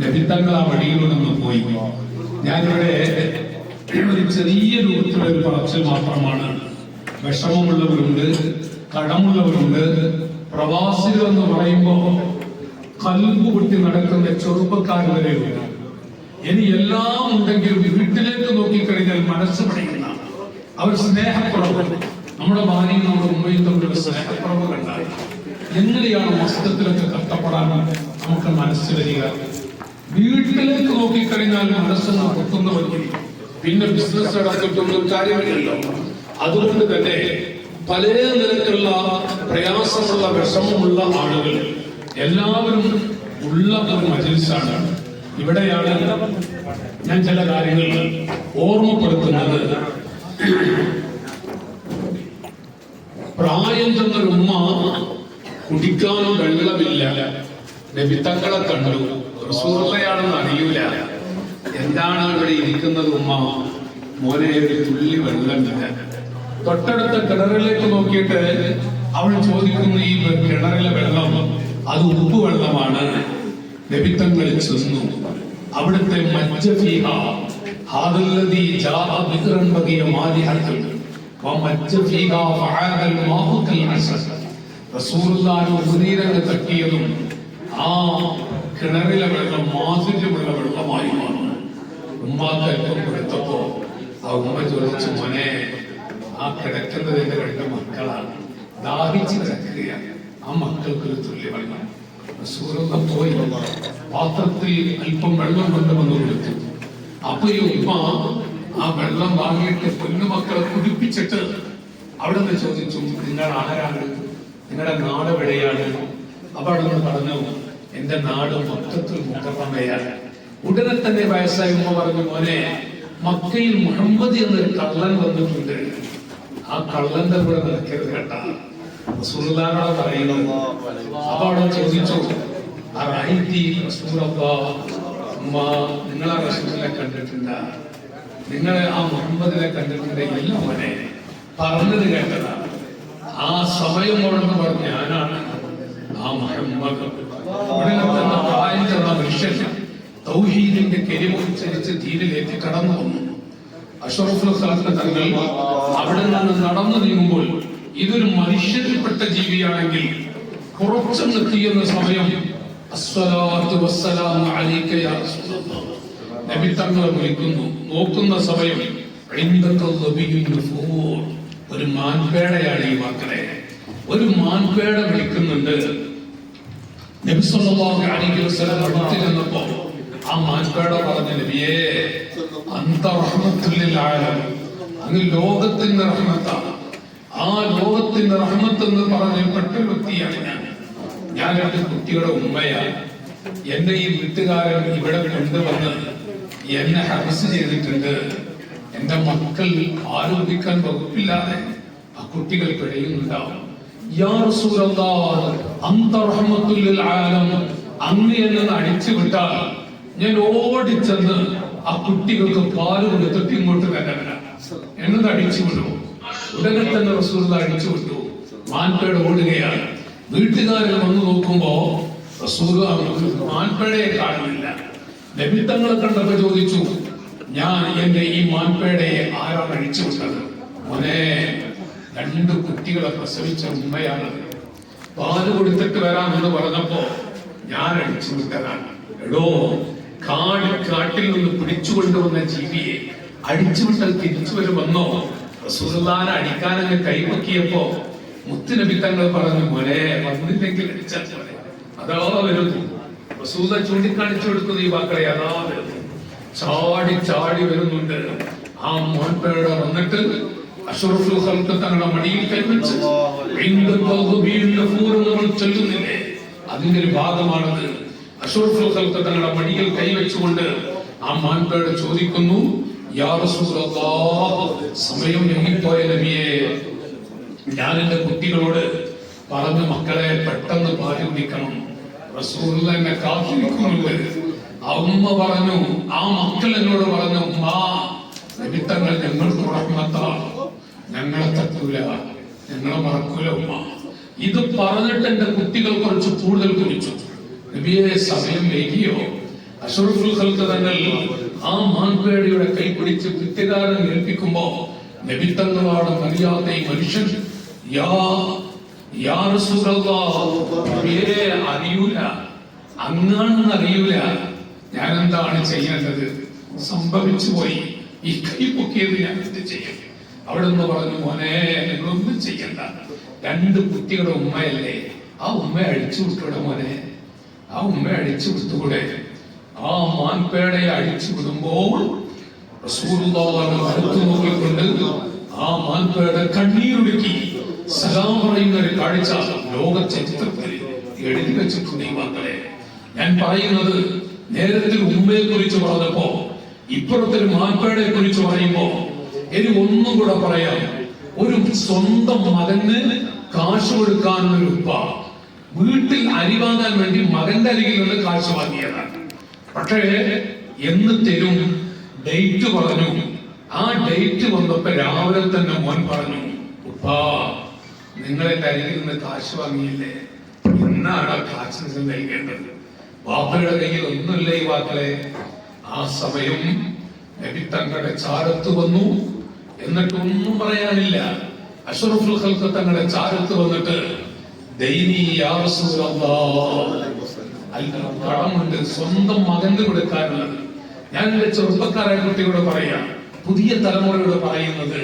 നബിതങ്ങൾ ആ വഴിയിലൂടെ പോയി. ഞാനിവിടെ ഒരു ചെറിയ രൂപത്തിലുള്ള ഒരു പറച്ചിൽ മാത്രമാണ്. വിഷമമുള്ളവരുണ്ട്, കടമുള്ളവരുണ്ട്. പ്രവാസികൾ എന്ന് പറയുമ്പോ കൽബ് പൊട്ടി നടക്കുന്ന ചെറുപ്പക്കാർ വരെയുണ്ട്. ഇനി എല്ലാം ഉണ്ടെങ്കിലും വീട്ടിലേക്ക് നോക്കിക്കഴിഞ്ഞാൽ മനസ്സ് പണിയുന്ന അവർ സ്നേഹക്കുറവ്. നമ്മുടെ ഭാര്യയും നമ്മുടെ ഉമ്മയും തമ്മിലുള്ള സ്നേഹക്കുറവ് കണ്ടാൽ എങ്ങനെയാണ് മസ്തത്തിലൊക്കെ കഷ്ടപ്പെടാൻ നമുക്ക് മനസ്സ് വരിക? വീട്ടിലേക്ക് നോക്കിക്കഴിഞ്ഞാൽ മനസ്സൊന്ന് പൊട്ടുന്ന വഴി പിന്നെ ബിസിനസ് നടത്തിയിട്ടൊന്നും കാര്യമില്ലല്ലോ. അതുകൊണ്ട് തന്നെ പല നിരക്കുള്ള പ്രയാസമുള്ള വിഷമമുള്ള ആളുകൾ എല്ലാവരും ഉള്ള ഒരു മജ്‌ലിസാണ്. ഇവിടെയാണ് ഞാൻ ചില കാര്യങ്ങൾ ഓർമ്മപ്പെടുത്തുന്നത്. പ്രായം ചെന്നൊരു ഉമ്മ കുടിക്കാനും വെള്ളമില്ല. നബിതങ്ങളെ കണ്ടു. റസൂലുള്ളയാണെന്ന് അറിയൂല. എന്താണ് ഇവിടെ ഇരിക്കുന്നത് ഉമ്മ? മോനെ ഒരു തുള്ളി വെള്ളമില്ല. തൊട്ടടുത്ത കിണറിലേക്ക് നോക്കിയിട്ട് അവൾ ചോദിക്കുന്നു, ഈ കിണറിലെ വെള്ളം അത് ഉപ്പ് വെള്ളമാണ്. നബിതങ്ങൾ ചെന്നു. അവിടുത്തെ മജ്ജ ഫീഹാ ഹാദല്ലദീ ജാഅ ബിക്റൻ ബഗിയ മാദിഹത്തുൻ വമജ്ജ ഫീഹാ ഫഅദൽ മാഉ കൽ അസദ്. റസൂലുള്ളാഹി ഉദീരനെ തട്ടിയതും ആ കിണറിലെ വെള്ളം മാധുര്യമുള്ള വെള്ളമായി മാറുന്നു. ഉമ്മാക്ക് അല്പം കൊടുത്തപ്പോ ആ ഉമ്മ ചോദിച്ചു, മോനെ ആ കിടക്കുന്നതിന്റെ രണ്ട് മക്കളാണ്, ദാഹിച്ച് കിടക്കുകയാണ്, ആ മക്കൾക്കൊരു തുല്യ വെള്ളം. റസൂലുള്ള പോയി പാത്രത്തിൽ അല്പം വെള്ളം കൊണ്ടുവന്ന് കൊടുത്തു. അപ്പൊ ഈ ഉമ്മ ആ വെള്ളം വാങ്ങിയിട്ട് പൊന്നുമക്കളെ കുടിപ്പിച്ചിട്ട് അവിടെ നിന്ന് ചോദിച്ചു, നിങ്ങൾ ആരാണ്, നിങ്ങളുടെ നാട് എവിടെയാണ്? അപ്പൊ അവിടെ നിന്ന് പറഞ്ഞു, എന്റെ നാട് മൊത്തത്തിൽ മുക്കറമയാണ്. ഉടനെ തന്നെ വയസ്സായ ഉമ്മ പറഞ്ഞു, മോനെ മക്കയിൽ മുഹമ്മദ് എന്നൊരു കള്ളൻ വന്നിട്ടുണ്ട്, ആ കള്ളന്റെ കൂടെ നടക്കരുത് കേട്ടാ, റസൂലുള്ളാഹിനോട് പറയുന്നു. അപ്പൊ അവിടെ ചോദിച്ചു, നിങ്ങളെ റസൂലിനെ കണ്ടിട്ടുണ്ട, നിങ്ങളെ ആ മുഹമ്മദിനെ കണ്ടിട്ടുണ്ട്? ഇല്ല മോനെ, പറഞ്ഞത് കേട്ടതാണ്. ആ സമയം അവിടുന്ന് പറഞ്ഞു, ഞാനാണ് ആ മുഹമ്മദ്. ഉടനെ തന്നെ പ്രായം ചെന്ന മനുഷ്യൻ തൗഹീദിന്റെ കെരിമ ഉച്ചരിച്ച് ദീനിലേക്ക് കടന്നു വന്നു. അഷ്റഫുൽ ഖൽഖ് തങ്ങൾ അവിടെ നിന്ന് നടന്നു നീങ്ങുമ്പോൾ, ഇതൊരു മനുഷ്യരിൽപ്പെട്ട ജീവിയാണെങ്കിൽ കുറച്ചൊന്ന് തീയുന്ന സമയം അസ്സലാത്തു വസ്സലാമു അലൈക യാ റസൂലല്ലാഹ് നബി തങ്ങളെ വിളിക്കുന്നു. നോക്കുന്ന സമയം ഒരു മാൻപേടയാണ് ഈ മക്കളെ, ഒരു മാൻപേട വിളിക്കുന്നുണ്ട്. നബി സല്ലല്ലാഹു അലൈഹി വസല്ലം അടുത്ത് ചെന്നപ്പോ ആ മാൻപേട പറഞ്ഞു, നബിയേ അന്ത റഹ്മത്തുൽ ലിൽ ആലമീൻ, അങ്ങ് ലോകത്തിന്റെ റഹ്മത്താണ്. ആ ലോകത്തിന്റെ റഹ്മത്ത് എന്ന് പറഞ്ഞപ്പെട്ട വ്യക്തിയാണ് ഞാൻ എന്റെ കുട്ടികളുടെ ഉമ്മയാണ്. എന്നെ ഈ വീട്ടുകാരൻ ഇവിടെ കൊണ്ടുവന്ന് എന്നെ ഹബസ് ചെയ്തിട്ടുണ്ട്. എന്റെ മക്കൾ ആരോപിക്കാൻ വകുപ്പില്ലാതെ ആ കുട്ടികൾ പിഴയുന്നുണ്ടാവും. യാ റസൂലല്ലാഹ് അന്ത റഹ്മത്തുൽ ലിൽ ആലമീൻ, അങ്ങ് എന്നെ അടിച്ചു വിട്ടാൽ ഞാൻ ഓടിച്ചെന്ന് ആ കുട്ടികൾക്ക് പാല് കൊടുത്തിട്ട് ഇങ്ങോട്ട് വരാൻ എന്നത് അടിച്ചു വിടും. ഉടനെ തന്നെ റസൂലുള്ളാഹി അടിച്ചു വിട്ടു. മാൻപേട ഓടുകയാണ്. വീട്ടുകാരൻ വന്നു നോക്കുമ്പോ റസൂലുള്ളാഹി മാൻപേടയെ കാണുന്നില്ല. നബി തങ്ങളെ കണ്ടപ്പോ ചോദിച്ചു, ഞാൻ എന്റെ ഈ മാൻപേടയെ ആരാണ് അഴിച്ചു വിട്ടത്? മോനെ, 2 കുട്ടികളെ പ്രസവിച്ച ഉമ്മയാണ്. പാല് കൊടുത്തിട്ട് വരാമെന്ന് പറഞ്ഞപ്പോ ഞാൻ അഴിച്ചു വിട്ടതാണ്. എടോ, കാട്ടിൽ നിന്ന് പിടിച്ചുകൊണ്ടുവന്ന ജീവിയെ അടിച്ചുവിട്ടാൽ തിരിച്ചു വരുമെന്നോ? റസൂലുള്ളാഹിനെ അടിക്കാനങ്ങ് കൈവക്കിയപ്പോ മുത്തുനബി തങ്ങൾ പറഞ്ഞു, മോനെ വന്നില്ലെങ്കിൽ അടിച്ചാൽ പോലെ. അതാ വരുന്നു. റസൂല ചൂണ്ടിക്കാണിച്ചു കൊടുക്കുന്ന ഈ വാക്കളെ അതാ വരുന്നു. ചാടി ചാടി വരുന്നുണ്ട്. ആ മോൻപേട വന്നിട്ട് അഷ്റഫുൽ ഖൽഖ് തങ്ങളുടെ മടിയിൽ കൈവച്ച് നമ്മൾ ചൊല്ലുന്നില്ലേ, അതിന്റെ ഒരു ഭാഗമാണത്. അഷ്റഫുൽ ഖൽഖ് തങ്ങളുടെ മടിയിൽ കൈവച്ചുകൊണ്ട് ആ മാൻപേട ചോദിക്കുന്നു, യാ റസൂലല്ലാഹ്, സമയം ഞെങ്ങിപ്പോയ നബിയെ, ഞാൻ എന്റെ കുട്ടികളോട് പറഞ്ഞു, മക്കളെ പെട്ടെന്ന് പാല് കുടിക്കണം. റസൂൽ എന്നെ കാത്തിരിക്കുന്നുണ്ട്. ആ ഉമ്മ പറഞ്ഞു, ആ മക്കൾ എന്നോട് പറഞ്ഞു, ഉമ്മ നബിത്തങ്ങൾ ഞങ്ങൾക്ക് റഹ്മത്താണ്, ഞങ്ങളെ തട്ടൂല, ഞങ്ങളെ മറക്കൂല ഉമ്മ. ഇത് പറഞ്ഞിട്ട് എന്റെ കുട്ടികൾ കുറച്ച് കൂടുതൽ കുടിച്ചു. നബിയെ, സമയം വൈകിയോ? അഷ്റഫുൽ ഖൽഖ് തങ്ങൾ ആ മാൻപേടയുടെ കൈ പിടിച്ച് കുറ്റകാരൻ ഏൽപ്പിക്കുമ്പോ നബിത്തങ്ങളാണ് മര്യാദ ഈ മനുഷ്യൻ അറിയൂല, അങ്ങാണെന്ന് അറിയൂല, ഞാൻ എന്താണ് ചെയ്യേണ്ടത്? സംഭവിച്ചു പോയി, ഈ കൈ പൊക്കിയത് ഞാൻ എന്ത് ചെയ്യും? അവിടെ നിന്ന് പറഞ്ഞു, മോനെ നിങ്ങളൊന്നും ചെയ്യണ്ട, 2 കുട്ടികളുടെ ഉമ്മയല്ലേ, ആ ഉമ്മയെ അഴിച്ചു വിട്ടൂടെ മോനെ, ആ ഉമ്മയെ അഴിച്ചു വിട്ടുകൂടെ? ആ മാൻപേടയെ അഴിച്ചു വിടുമ്പോൾ റസൂലുള്ളാഹിനെ അടുത്ത് നോക്കിക്കൊണ്ട് ആ മാൻപേട കണ്ണീരൊഴുക്കി സലാം പറയുന്ന ഒരു കാഴ്ച ലോക ചരിത്രത്തിൽ എഴുതി വെച്ചിട്ടുണ്ട്. ഈ മക്കളെ, ഞാൻ പറയുന്നത് നേരത്തെ ഉമ്മയെ കുറിച്ച് പറഞ്ഞപ്പോ ഇപ്പുറത്തൊരു മാൻപേടയെ കുറിച്ച് പറയുമ്പോ എനിക്ക് ഒന്നും കൂടെ പറയാം. ഒരു സ്വന്തം മകന് കാശ് കൊടുക്കാനുള്ള ഉപ്പ വീട്ടിൽ അരി വാങ്ങാൻ വേണ്ടി മകന്റെ അരികിൽ നിന്ന് കാശ് വാങ്ങിയതാണ്. പക്ഷേ എന്ന് തരും ഡേറ്റ് പറഞ്ഞു. ആ ഡേറ്റ് വന്നപ്പോ രാവിലെ തന്നെ മോൻ പറഞ്ഞു, ഉപ്പാ നിങ്ങളെന്റെ അരികിൽ നിന്ന് കാശ് വാങ്ങിയില്ലേ, ഇന്നാണ് ആ കാശ് നിങ്ങൾ നൽകേണ്ടത്. വാപ്പയുടെ കയ്യിൽ ഒന്നുമില്ല ഈ വാക്കളെ. ആ സമയം നബി തങ്ങളുടെ ചാരത്ത് വന്നു. എന്നിട്ട് ഒന്നും പറയാനില്ല. അഷ്റഫുൽ ഖൽഖ് തങ്ങളുടെ ചാരത്ത് വന്നിട്ട് കടമുണ്ട് സ്വന്തം മകന് കൊടുക്കാനുള്ളത്. ഞാൻ എന്റെ ചെറുപ്പക്കാരായ കുട്ടിയോട് പറയാം, പുതിയ തലമുറയോട് പറയുന്നത്,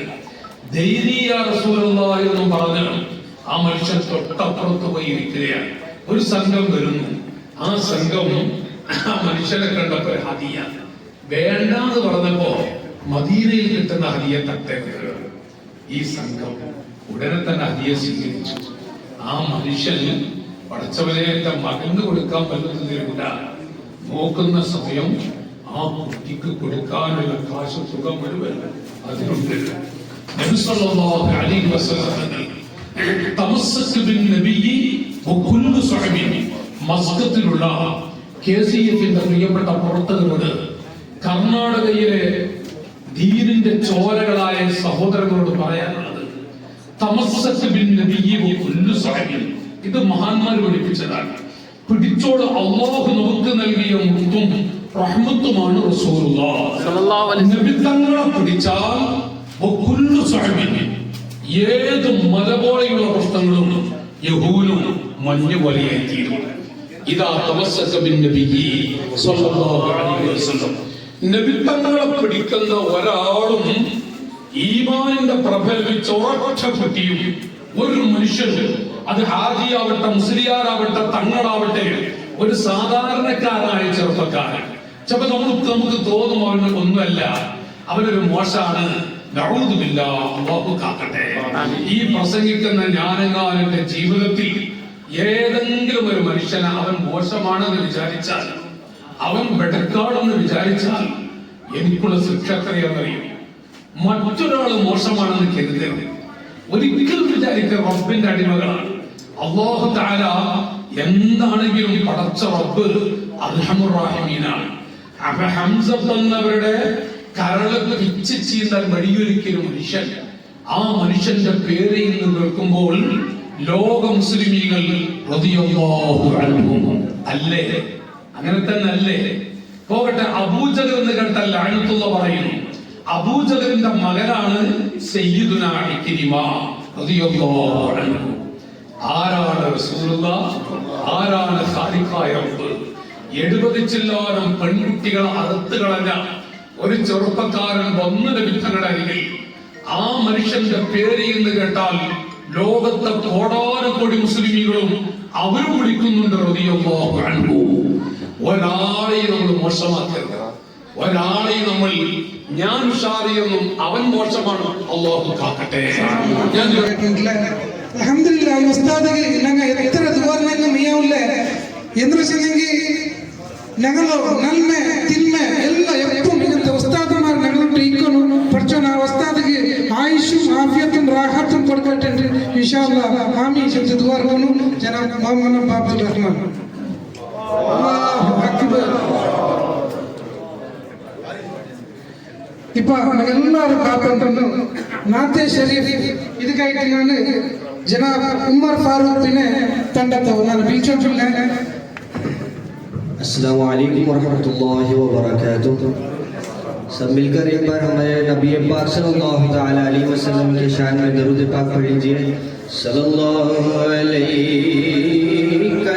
എന്നും പറഞ്ഞ് ആ മനുഷ്യൻ തൊട്ടപ്പുറത്ത് പോയി ഇരിക്കുകയാണ്. ഒരു സംഘം വരുന്നു. ആ സംഘം ആ മനുഷ്യനെ കണ്ടപ്പോ ഹദിയ വേണ്ടാന്ന് പറഞ്ഞപ്പോ മദീനയിൽ കിട്ടുന്ന ഹദിയ തട്ടേക്ക് ഈ സംഘം ഉടനെ തന്നെ ഹദിയ സ്വീകരിച്ചു. ആ മനുഷ്യൻ പടച്ചവനെ എന്റെ മകന് കൊടുക്കാൻ പറ്റുന്നതില്ല, നോക്കുന്ന സമയം ആ കുട്ടിക്ക് കൊടുക്കാനുള്ള കാശ് തുക മുഴുവൻ അതിലുണ്ട്. നബി സല്ലല്ലാഹു അലൈഹി വസല്ലം തമസ്സക് ബിൻ നബിയ്യി വകുല്ലു സ്വഹബി മസ്കത്തിലുള്ള കെസിഎഫിന്റെ പ്രിയപ്പെട്ട പ്രവർത്തകരോട്, കർണാടകയിലെ ദീനിന്റെ ചോരകളായ സഹോദരങ്ങളോട് പറയാനുള്ളത്, തമസ്സക് ബിൻ നബിയ്യി വകുല്ലു സ്വഹബി, ഇത് മഹാന്മാർ പഠിപ്പിച്ചതാണ്. പിടിച്ചോട് അല്ലാഹു നമുക്ക് നൽകിയ മുത്തും റഹ്മത്തുമാണ് റസൂലുള്ളാഹ്. നബി തങ്ങളെ പിടിച്ചാൽ വകുല്ലു സ്വഹബി, ഏത് മല പോലെയുള്ള പ്രശ്നങ്ങളും യഹൂനും മഞ്ഞ് പോലെയായി തീരും. ഇതാ തമസ്സക ബിൻ നബിയ്യി സ്വല്ലല്ലാഹു അലൈഹി വസല്ലം. നബി തങ്ങളെ പിടിക്കുന്ന ഒരാളും ഈമാനിന്റെ പ്രബലവിച്ച ഉറച്ച കുട്ടിയും ഒരു മനുഷ്യന്, അത് ഹാജിയാവട്ടെ, മുസ്ലിയാരാവട്ടെ, തങ്ങളാവട്ടെ, ഒരു സാധാരണക്കാരായ ചെറുപ്പക്കാരൻ, ചിലപ്പോ നമുക്ക് തോന്നും അവന് ഒന്നുമല്ല, അവനൊരു മോശാണ്, അല്ലാഹു കാക്കട്ടെ. ഈ പ്രസംഗിക്കുന്ന ഞാനെങ്ങാനും ജീവിതത്തിൽ ഏതെങ്കിലും ഒരു മനുഷ്യനെ അവൻ മോശമാണെന്ന് വിചാരിച്ചാൽ, അവൻ വെടക്കാടെന്ന് വിചാരിച്ചാൽ എനിക്കുള്ള ശിക്ഷ എത്രയാണെന്നറിയും. മറ്റൊരാൾ മോശമാണെന്ന് കരുതരുത്. ഒരിക്കലും വിചാരിക്കുക റബ്ബിന്റെ അടിമകളാണ്. അല്ലാഹു തആല എന്താണെങ്കിലും പടച്ച റബ്ബ് അർഹമുർ റഹീമീനാണ്. അപ്പൊ ഹംസ എന്നവരുടെ കരളത്ത് പിച്ച് ചീന്താൻ വഴിയൊരുക്കിയ മനുഷ്യൻ, ആ മനുഷ്യന്റെ പേര് ഇന്ന് കേൾക്കുമ്പോൾ ലോക മുസ്ലിമീങ്ങൾ റളിയല്ലാഹു അൻഹും അല്ലേ, അങ്ങനെ തന്നെ അല്ലേ? പോകട്ടെ, അബൂജഹൽ എന്ന് കേട്ടാൽ ലഅനത്തുള്ള പറയുന്നു. അബൂജഹലിന്റെ മകനാണ് സയ്യിദുനാ ഇക്രിമ റളിയല്ലാഹു അൻഹു. ആരാണ് റസൂലുള്ളാഹ്? ആരാണ് ഖാലിഖായ റബ്ബ്? 70 ചില്ലാനം പെൺകുട്ടികളെ അറുത്ത് കളഞ്ഞ ഒരു ചെറുപ്പക്കാരൻ വന്നു നബി തങ്ങളുടെ അരികിൽ. ആ മനുഷ്യന്റെ പേര് എന്ന് കേട്ടാൽ ലോകത്തെ കോടാനുകോടി മുസ്ലിമീങ്ങളും അവരും വിളിക്കുന്നുണ്ട് റളിയല്ലാഹു അൻഹു. ഒരാളെയും നമ്മൾ മോശമാക്കരുത്, ഒരാളെയും നമ്മൾ ഞാൻ ഉഷാറിയെന്നും അവൻ മോശമാണ്, അല്ലാഹു കാക്കട്ടെ. ഞാൻ അൽഹംദുലില്ലാഹ് ഉസ്താദ് ഞങ്ങൾ എത്ര ദുആ മിയാവില്ല എന്ന് വെച്ചെങ്കിൽ ഞങ്ങൾ നന്മ തിന്മ എല്ലാം എപ്പം ഇങ്ങനത്തെ ഉസ്താദന്മാർ ഞങ്ങളോട് ഇരിക്കണം. പഠിച്ചോ ആ ഉസ്താദിക്ക് ആയുഷും ആഫിയത്തും റാഹത്തും കൊടുക്കട്ടെ ഇൻഷാ അല്ലാഹ്. ആമീൻ. ചെന്ന് ദുആ ചെയ്യണം. ജനാബ് മുഹമ്മദ് അബ്ദുൽ റഹ്മാൻ. അല്ലാഹു അക്ബർ. ഇപ്പൊ എല്ലാവരും കാത്തുണ്ടെന്ന് നാത്തെ ഷരീഫ് ഇത് കഴിഞ്ഞിട്ട് ഞാൻ ജനാബ് ഉമർ ഫാറൂഖിനെ തണ്ടത്തെ ഞാൻ വിളിച്ചോണ്ടില്ല. अस्सलामु अलैकुम वरहमतुल्लाहि वबरकातुहू। सब मिलकर एक बार हमारे नबी पाक सल्लल्लाहु तआला अलैहि वसल्लम के शान में दरूद पाक पढ़ लीजिए। सल्लल्लाहु अलैका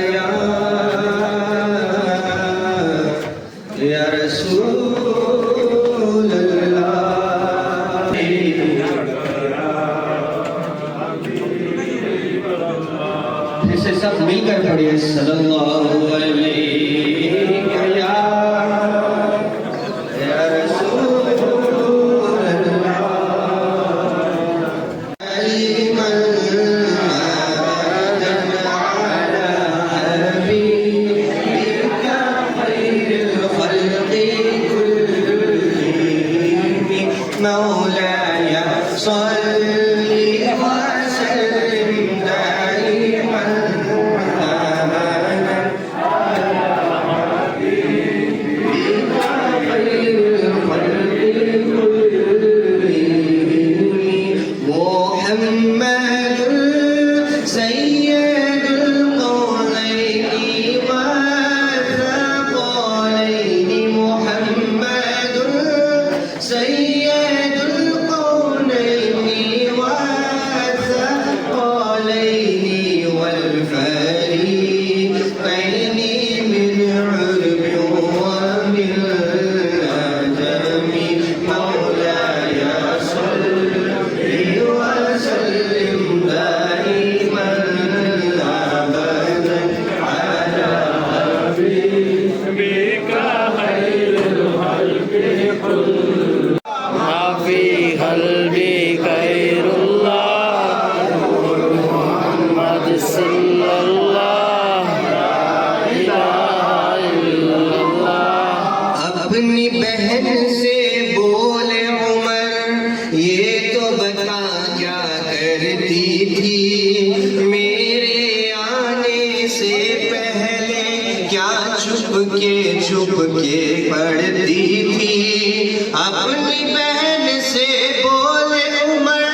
या रसूल अल्लाह। इसे सब मिलकर पढ़िए। सल्लल्लाहु अलैहि سيد القولين बता क्या करती थी मेरे आने से पहले, क्या छुप के पढ़ती थी अपनी बहन से बोले उमर,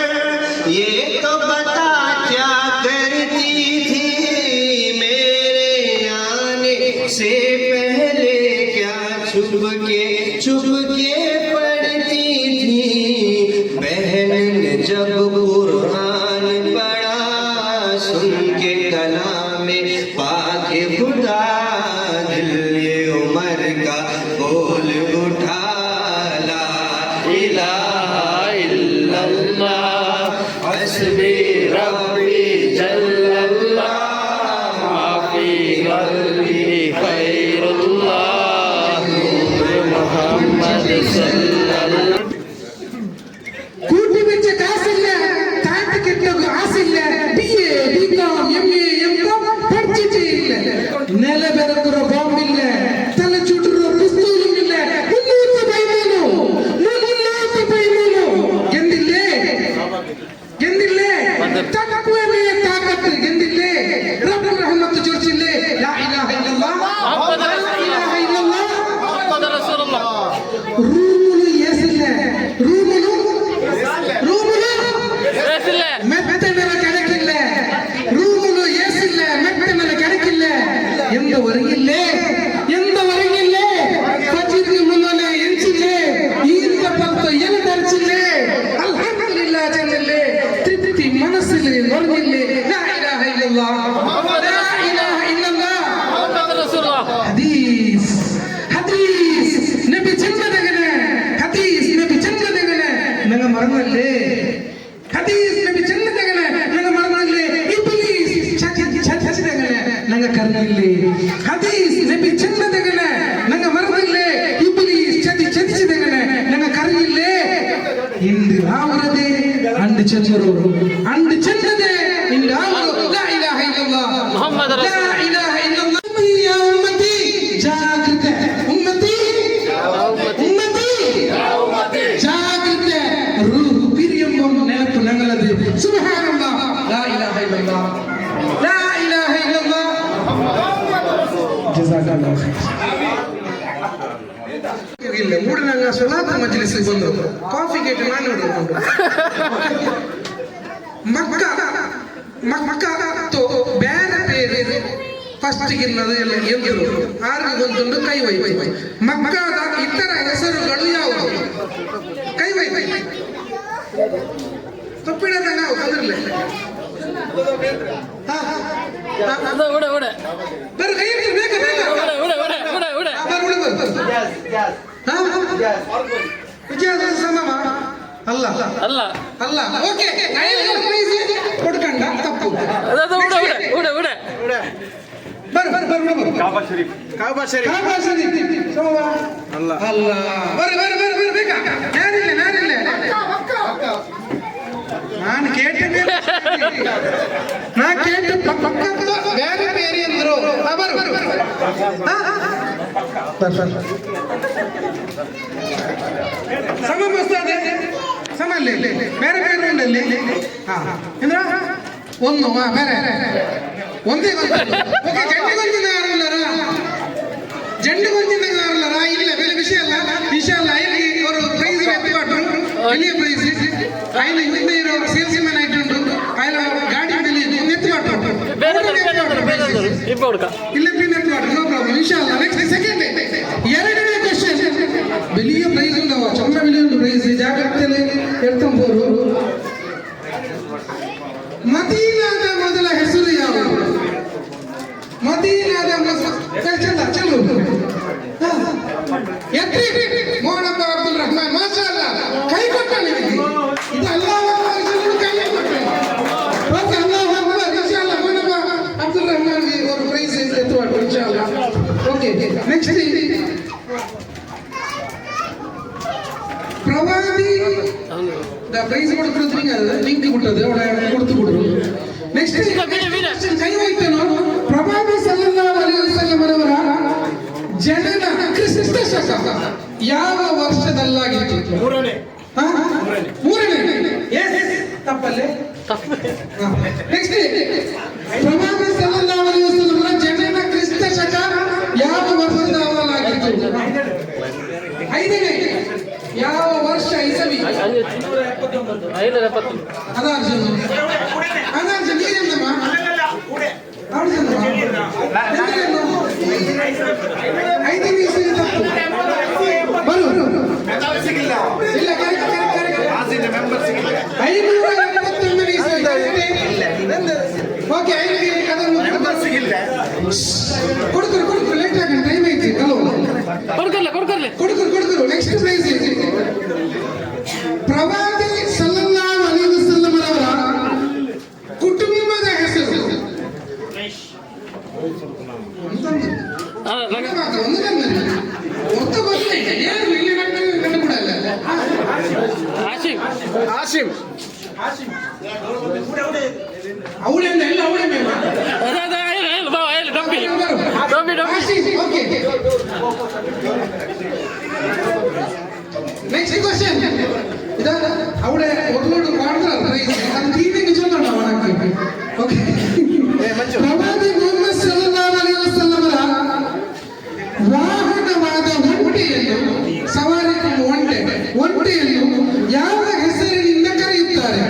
ये तो बता क्या करती थी मेरे आने से पहले, क्या छुप के पढ़ती थी। बहन ने जब कुरान पढ़ा सुन के कलाम पाक खुदा, दिल ये उमर का बोल उठा, ला इलाहा इल्लल्लाह हस्बी रब्बी जल्लल्लाह माफी क़ल्बी खैरुल्लाह मुहम्मद सल्लल्लाहु। ಕೂಟಿ ಬೆಚ್ಚ ಕಾಸಿಲ್ಲ, ತಾಟ ಕೆಟ್ಟೋಗು ಆಸಿಲ್ಲ, BA BCom MA MCom ಪಡ್ಚಿಟಿ ಇಲ್ಲ, ನೆಲ ಬೆರಕುರ ಬಾಂಬ್ ಇಲ್ಲ, ತಲೆ ಚುಟುರು ಪಿಸ್ತೂಲ್ ಇಲ್ಲ, 300 ಬೈಮೇನು ಗೆಂದಿಲ್ಲೇ ತಕ್ವೆ ಮೇ ತಾಕತ್ ಗೆಂದಿಲ್ಲೇ ರಬ್ಬ್ ರಹಮತ್ ಜೋರ್ಸಿಲ್ಲೇ, ಲಾ ಇಲಾಹ ಇಲ್ಲಲ್ಲಾಹ್ ಲಾ ಇಲಾಹ ಇಲ್ಲಲ್ಲಾಹ್ ಮುಹಮ್ಮದ್ ರಸೂಲುಲ್ಲಾಹ್. ರೂಮುಲು ಏಸಿಲ್ಲ, ರೂಮುಲು ಮೆತ್ತೆ ಮೇಲೆ ಕೆಡಕಿಲ್ಲ, ರೂಮುಲು ಏಸಿಲ್ಲ ಮೆತ್ತೆ ಮೇಲೆ ಕೆಡಕಿಲ್ಲ, ಎಂದವರೆಗಿಲ್ಲೇ ಫಜಿರ್ಗೆ ಮುನ್ನನೆ ಎಂಚಿಲ್ಲೇ, ಈರ್ಗ ಪಲ್ತ ಎಲೆ ಧರಿಸಿಲ್ಲೇ, ಅಲ್ಹಮ್ದುಲಿಲ್ಲಾಹ್ ಚೆನ್ನಿಲ್ಲೇ, ತೃಪ್ತಿ ಮನಸ್ಸಿಲ್ಲಿ ಹೊರಗಿಲ್ಲೇ, ಲಾ ಇಲಾಹ ಇಲ್ಲಲ್ಲಾಹ್ ಲಾ ಇಲಾಹ ಇಲ್ಲಲ್ಲಾಹ್ ಮುಹಮ್ಮದ್ ರಸೂಲುಲ್ಲಾಹ್. ಹದೀಸ್ ನಬಿ ಜನ್ಮದಗನೆ, ಹದೀಸ್ ನಬಿ ಜನ್ಮದಗನೆ ನಂಗ ಮರಣಲ್ಲೇ, ಹದೀಸ್ ನಬಿ ಜನ್ಮದಗನೆ ನಂಗ ಮರಣಲ್ಲೇ, ಇಬ್ಲೀಸ್ ಛಚಿದಗನೆ ನಂಗ ಕರ್ನಲ್ಲೇ, ಹದೀಸ್ ನಬಿ ಜನ್ಮದಗನೆ ನಂಗ ಮರಣಲ್ಲೇ, ಇಬ್ಲೀಸ್ ಛಚಿದಗನೆ ನಂಗ ಕರ್ನಿಲ್ಲೇ. ಇಂದು ಆವರದೆ ಅಂಡು ಚಂದರು ಅಂಡು ಚಂದದೆ ಇಂದು ಆವರು, ಲಾ ಇಲಾಹ ಇಲ್ಲಲ್ಲಾಹ್ ಮುಹಮ್ಮದ್ ರಸೂಲುಲ್ಲಾಹ್ ಲಾ ಇಲಾಹ ಇಲ್ಲಲ್ಲಾಹ್. ಯಾ ಉಮ್ಮತಿ ಜಾಗೃತ, ಉಮ್ಮತಿ ಜಾಗೃತ, ರೂಹು ಪಿರಿಯಂಬ ನೆನಪು ನಂಗಲದು. ಸುಬ್ಹಾನಲ್ಲಾಹ್ ಲಾ ಇಲಾಹ ಇಲ್ಲಲ್ಲಾಹ್ ಲಾ ಇಲಾಹ ಇಲ್ಲಲ್ಲಾಹ್. ಜಜಾಕಲ್ಲಾಹು ಖೈರ್. ಇಲ್ಲ ಮೂಡನಂಗ ಸಲಾತ್ ಮಜ್ಲಿಸ್ ಬಂದು ಕಾಫಿ ಗೇಟ್ ನಾನು ನೋಡಿಕೊಂಡು ಮಕ್ಕ ತೋ ಬೇರೆ ಬೇರೆ ಫಸ್ಟ್ ಗಿನ್ನದು ಎಲ್ಲ ಎಂದರು ಆರ್ಗ ಬಂದುಂಡು ಕೈ ವೈಪೈ. ಮಕ್ಕದ ಇತರ ಹೆಸರುಗಳು ಯಾವುದು? ಕೈ ವೈಪೈ ತಪ್ಪಿಡದ ನಾವು ಕದರ್ಲೆ ಬೇರೆ ಕೈ ಬೇಕ ಸಮಮ ಅಲ್ಲ ಅಲ್ಲ ಅಲ್ಲ. ಓಕೆ ಕೊಡ್ಕಂಡ ತಪ್ಪು. ಕಾಬಾ ಶರೀಫ್ ಅಲ್ಲ ಅಲ್ಲ. ಬರ್ರಿ ಬೇಕಾ? ನಾನಿಲ್ಲ ನಾನು ಕೇಟ ಪಕ್ಕ ಬೇರೆ ಬೇರೆ ಅಂದ್ರು. ಸಮ ಮಸ್ತಾದೆ ಸಮಲ್ಲಿ ಬೇರೆ ಬೇರೆ ಉಂಡಲ್ಲಿ ಎಂದ್ರ ಒಂದು ಬೇರೆ ಒಂದೇ ಓಕೆ. ಜಂಡು ಗೊಂಚಿನ ಯಾರಲ್ಲರ ಇಲ್ಲ ಬೇರೆ ವಿಷಯ ಅಲ್ಲ. ಇಲ್ಲಿ ಅವರು ಪ್ರೈಸ್ ಎತ್ತಿಕೊಟ್ರು, വലിയ പ്രൈസ്. അതിൽ ഇന്ന് ಸೇಲ್ಸ್ ಮ್ಯಾನ್ ಆಯ್ತು, അതിൽ ಗಾಡಿ ಬೆಲೆ ಎತ್ತಿಕೊಟ್ರು ಇಲ್ಲ പിന്നെ ಎತ್ತಿಕೊಟ್ರು. ನೋ ಪ್ರಾಬ್ಲಮ್ ಇನ್ಶಾಅಲ್ಲಾ. ನೆಕ್ಸ್ಟ್ ಸೆಕೆಂಡ್ ಎರಡನೇ ಕ್ವೆಶ್ಚನ್ വലിയ ಪ್ರೈಸ್ ഉണ്ടാവും, ಚೊಂಬ വലിയൊരു ಪ್ರೈಸ್ ಜಾಗ್ರತೆಯಲ್ಲಿ ಎಡ್ತಂಬೋರು. ಮದೀನಾದ ಮೊದಲ ಹೆಸರು ಯಾವುದು? ಮದೀನಾದ ಚಲೋ ಎತ್ರಿ ಮೋಹನಪ್ಪ ಅಬ್ದುಲ್ ರಹಮಾನ್ ಮಾಷಾ ಅಲ್ಲಾ ಕೈ ಕೊಟ್ಟಾನೆ. ಇದು ಅಲ್ಲಾಹ್ ಅಕ್ಬರ್ ಕೈ ಕೊಟ್ಟಾನೆ. ಓಕೆ ಅಲ್ಲಾಹ್ ಅಕ್ಬರ್ ಇನ್ಶಾಅಲ್ಲಾ. ಮೋಹನಪ್ಪ ಅಬ್ದುಲ್ ರಹಮಾನ್ ಗೆ ಒಂದು ಪ್ರೈಸ್ ಎತ್ತುವಾಡು ಇನ್ಶಾಅಲ್ಲಾ. ಓಕೆ ನೆಕ್ಸ್ಟ್ ಪ್ರವಾದಿ ಪ್ರೈಸ್ ಕೊಡ್ತಿರೋದು ಲಿಂಕ್ ಬಿಟ್ಟದು ಅವಳ ಕೊಡ್ತು ಬಿಡ್ರು. ನೆಕ್ಸ್ಟ್ ಕೈ ಹೋಯ್ತೇನೋ. ಪ್ರವಾದಿ ಸಲ್ಲಲ್ಲಾಹು ಅಲೈಹಿ ವಸಲ್ಲಂ ಅವರ ಜನನ ಕ್ರಿಸ್ತ ಶಕ ಯಾವ ವರ್ಷದಲ್ಲಾಗಿತ್ತು? ಮೂರನೇ ತಪ್ಪಲ್ಲೇ ನೆಕ್ಸ್ಟ್ ಪ್ರವಾದಿ ಸಲ್ಲಲ್ಲಾಹು ಅಲೈಹಿ ವಸಲ್ಲಮರ ಜನನ ಕ್ರಿಸ್ತ ಶಕ ಯಾವ ವರ್ಷದವರಾಗಿತ್ತು? 5ನೇ ಯಾವ ವರ್ಷ ಇಸವಿ? ಅದಾರ್ಜುನ ನೀರೇನಮ್ಮ ಐದನೇ ಇಸವಿ ತಪ್ಪು. ಬರು ಇಲ್ಲ 571ನೇ ಇಸವಿ. ಓಕೆ ಕೊಡ್ಕರು ಲೇಟ್ ಆಗಿ ಟೈಮ್ ಐತಿ. ಹಲೋ ಕೊಡ್ಕರು ನೆಕ್ಸ್ಟ್ ಪ್ರೈಸ್ ಪ್ರವಾದಿ ಸಲ್ಲಲ್ಲಾಹು ಅಲೈಹಿ ವಸಲ್ಲಂ ಅವರ ಕುಟುಂಬದ ಹೆಸರು. ಅವಳೆಲ್ಲ ಎಲ್ಲ ಅವಳೇ ಮೇಮ. ನೆಕ್ಸ್ಟ್ ಕ್ವಶನ್ ಇದ ಅವಳೆ ಒರ್ಲೋಡು ಮಾಡ್ತಾರೆ ಅದು ಟಿವಿಗೆ ಚಂದ ಓಕೆ. ಪ್ರವಾದಿ ಮುಹಮ್ಮದ್ ಸಲ್ಲಲ್ಲಾಹು ಅಲೈಹಿ ವಸಲ್ಲಮರ ವಾಹನವಾದ ಒಂಟೆಯನ್ನು ಸವಾರಿ ಒಂಟೆಯನ್ನು ಯಾವ ಹೆಸರಿನಿಂದ ಕರೆಯುತ್ತಾರೆ?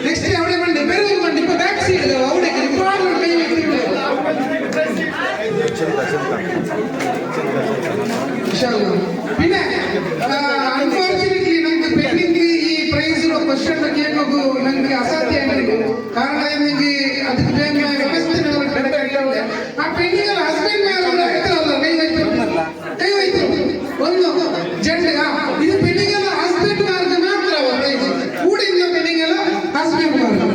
ನೆಕ್ಸ್ಟ್ ಅವಳೆ ಬಂಡಿ ಬೇರೆ ಬಂಡಿ ಬ್ಯಾಕ್ ಸೈಡ್ ಅವಳೆ പിന്നെ അൺഫോർച്ചുനേറ്റ്ലി നമുക്ക് പെൻഡിങ് ഈ പ്രൈസ് ക്വസ്റ്റ്യൻ കേൾക്കൂ നമുക്ക് അസാധ്യമായിരുന്നു. കാരണം എനിക്ക് അതിന് വേണ്ട വ്യവസ്ഥ ആ പെണ്ണിങ്ങൾ ഹസ്ബൻഡ്മാരോട് എത്ര കൈ വയ്ക്കും ഒന്ന് ജെൻഡ് ഇത് പെണ്ണിങ്ങൾ ഹസ്ബൻഡ്മാർക്ക് മാത്രമാണ് പ്രൈസ്. കൂടെ ഇന്ന പെണ്ണിങ്ങൾ ഹസ്ബൻഡ്മാർക്ക്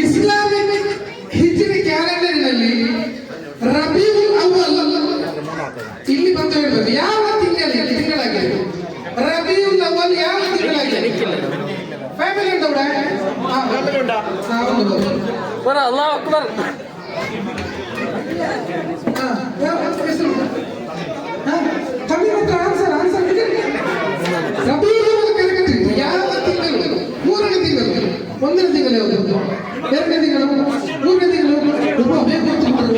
ಇಸ್ಲಾಮಿಕ್ ಹಿಜ್ರಿ ಕ್ಯಾಲೆಂಡರ್ನಲ್ಲಿ ರಬೀഉಲ್ ಅವ್ವಲ್ ಇಲ್ಲಿ ಬಂದು ಹೇಳ್ಬೇಕು ಯಾವ ತಿಂಗಳಾಗಿದೆ? ರಬೀഉಲ್ ಅವ್ವಲ್ ಯಾವ ತಿಂಗಳಾಗಿದೆ? ಫ್ಯಾಮಿಲಿ ಉಂಟ ಅಲ್ಲಾಹು ಅಕ್ಬರ್. ತಮಿಳು ಆನ್ಸರ್ ರಬೀഉಲ್ ಅವ್ವಲ್ ಕರೆಕ್ಟ್. ಯಾವ ತಿಂಗಳು? 3ನೇ ತಿಂಗಳು. 1ನೇ ತಿಂಗಳು ಯಾವುದು? 2ನೇ ತಿಂಗಳು? 3ನೇ ತಿಂಗಳು?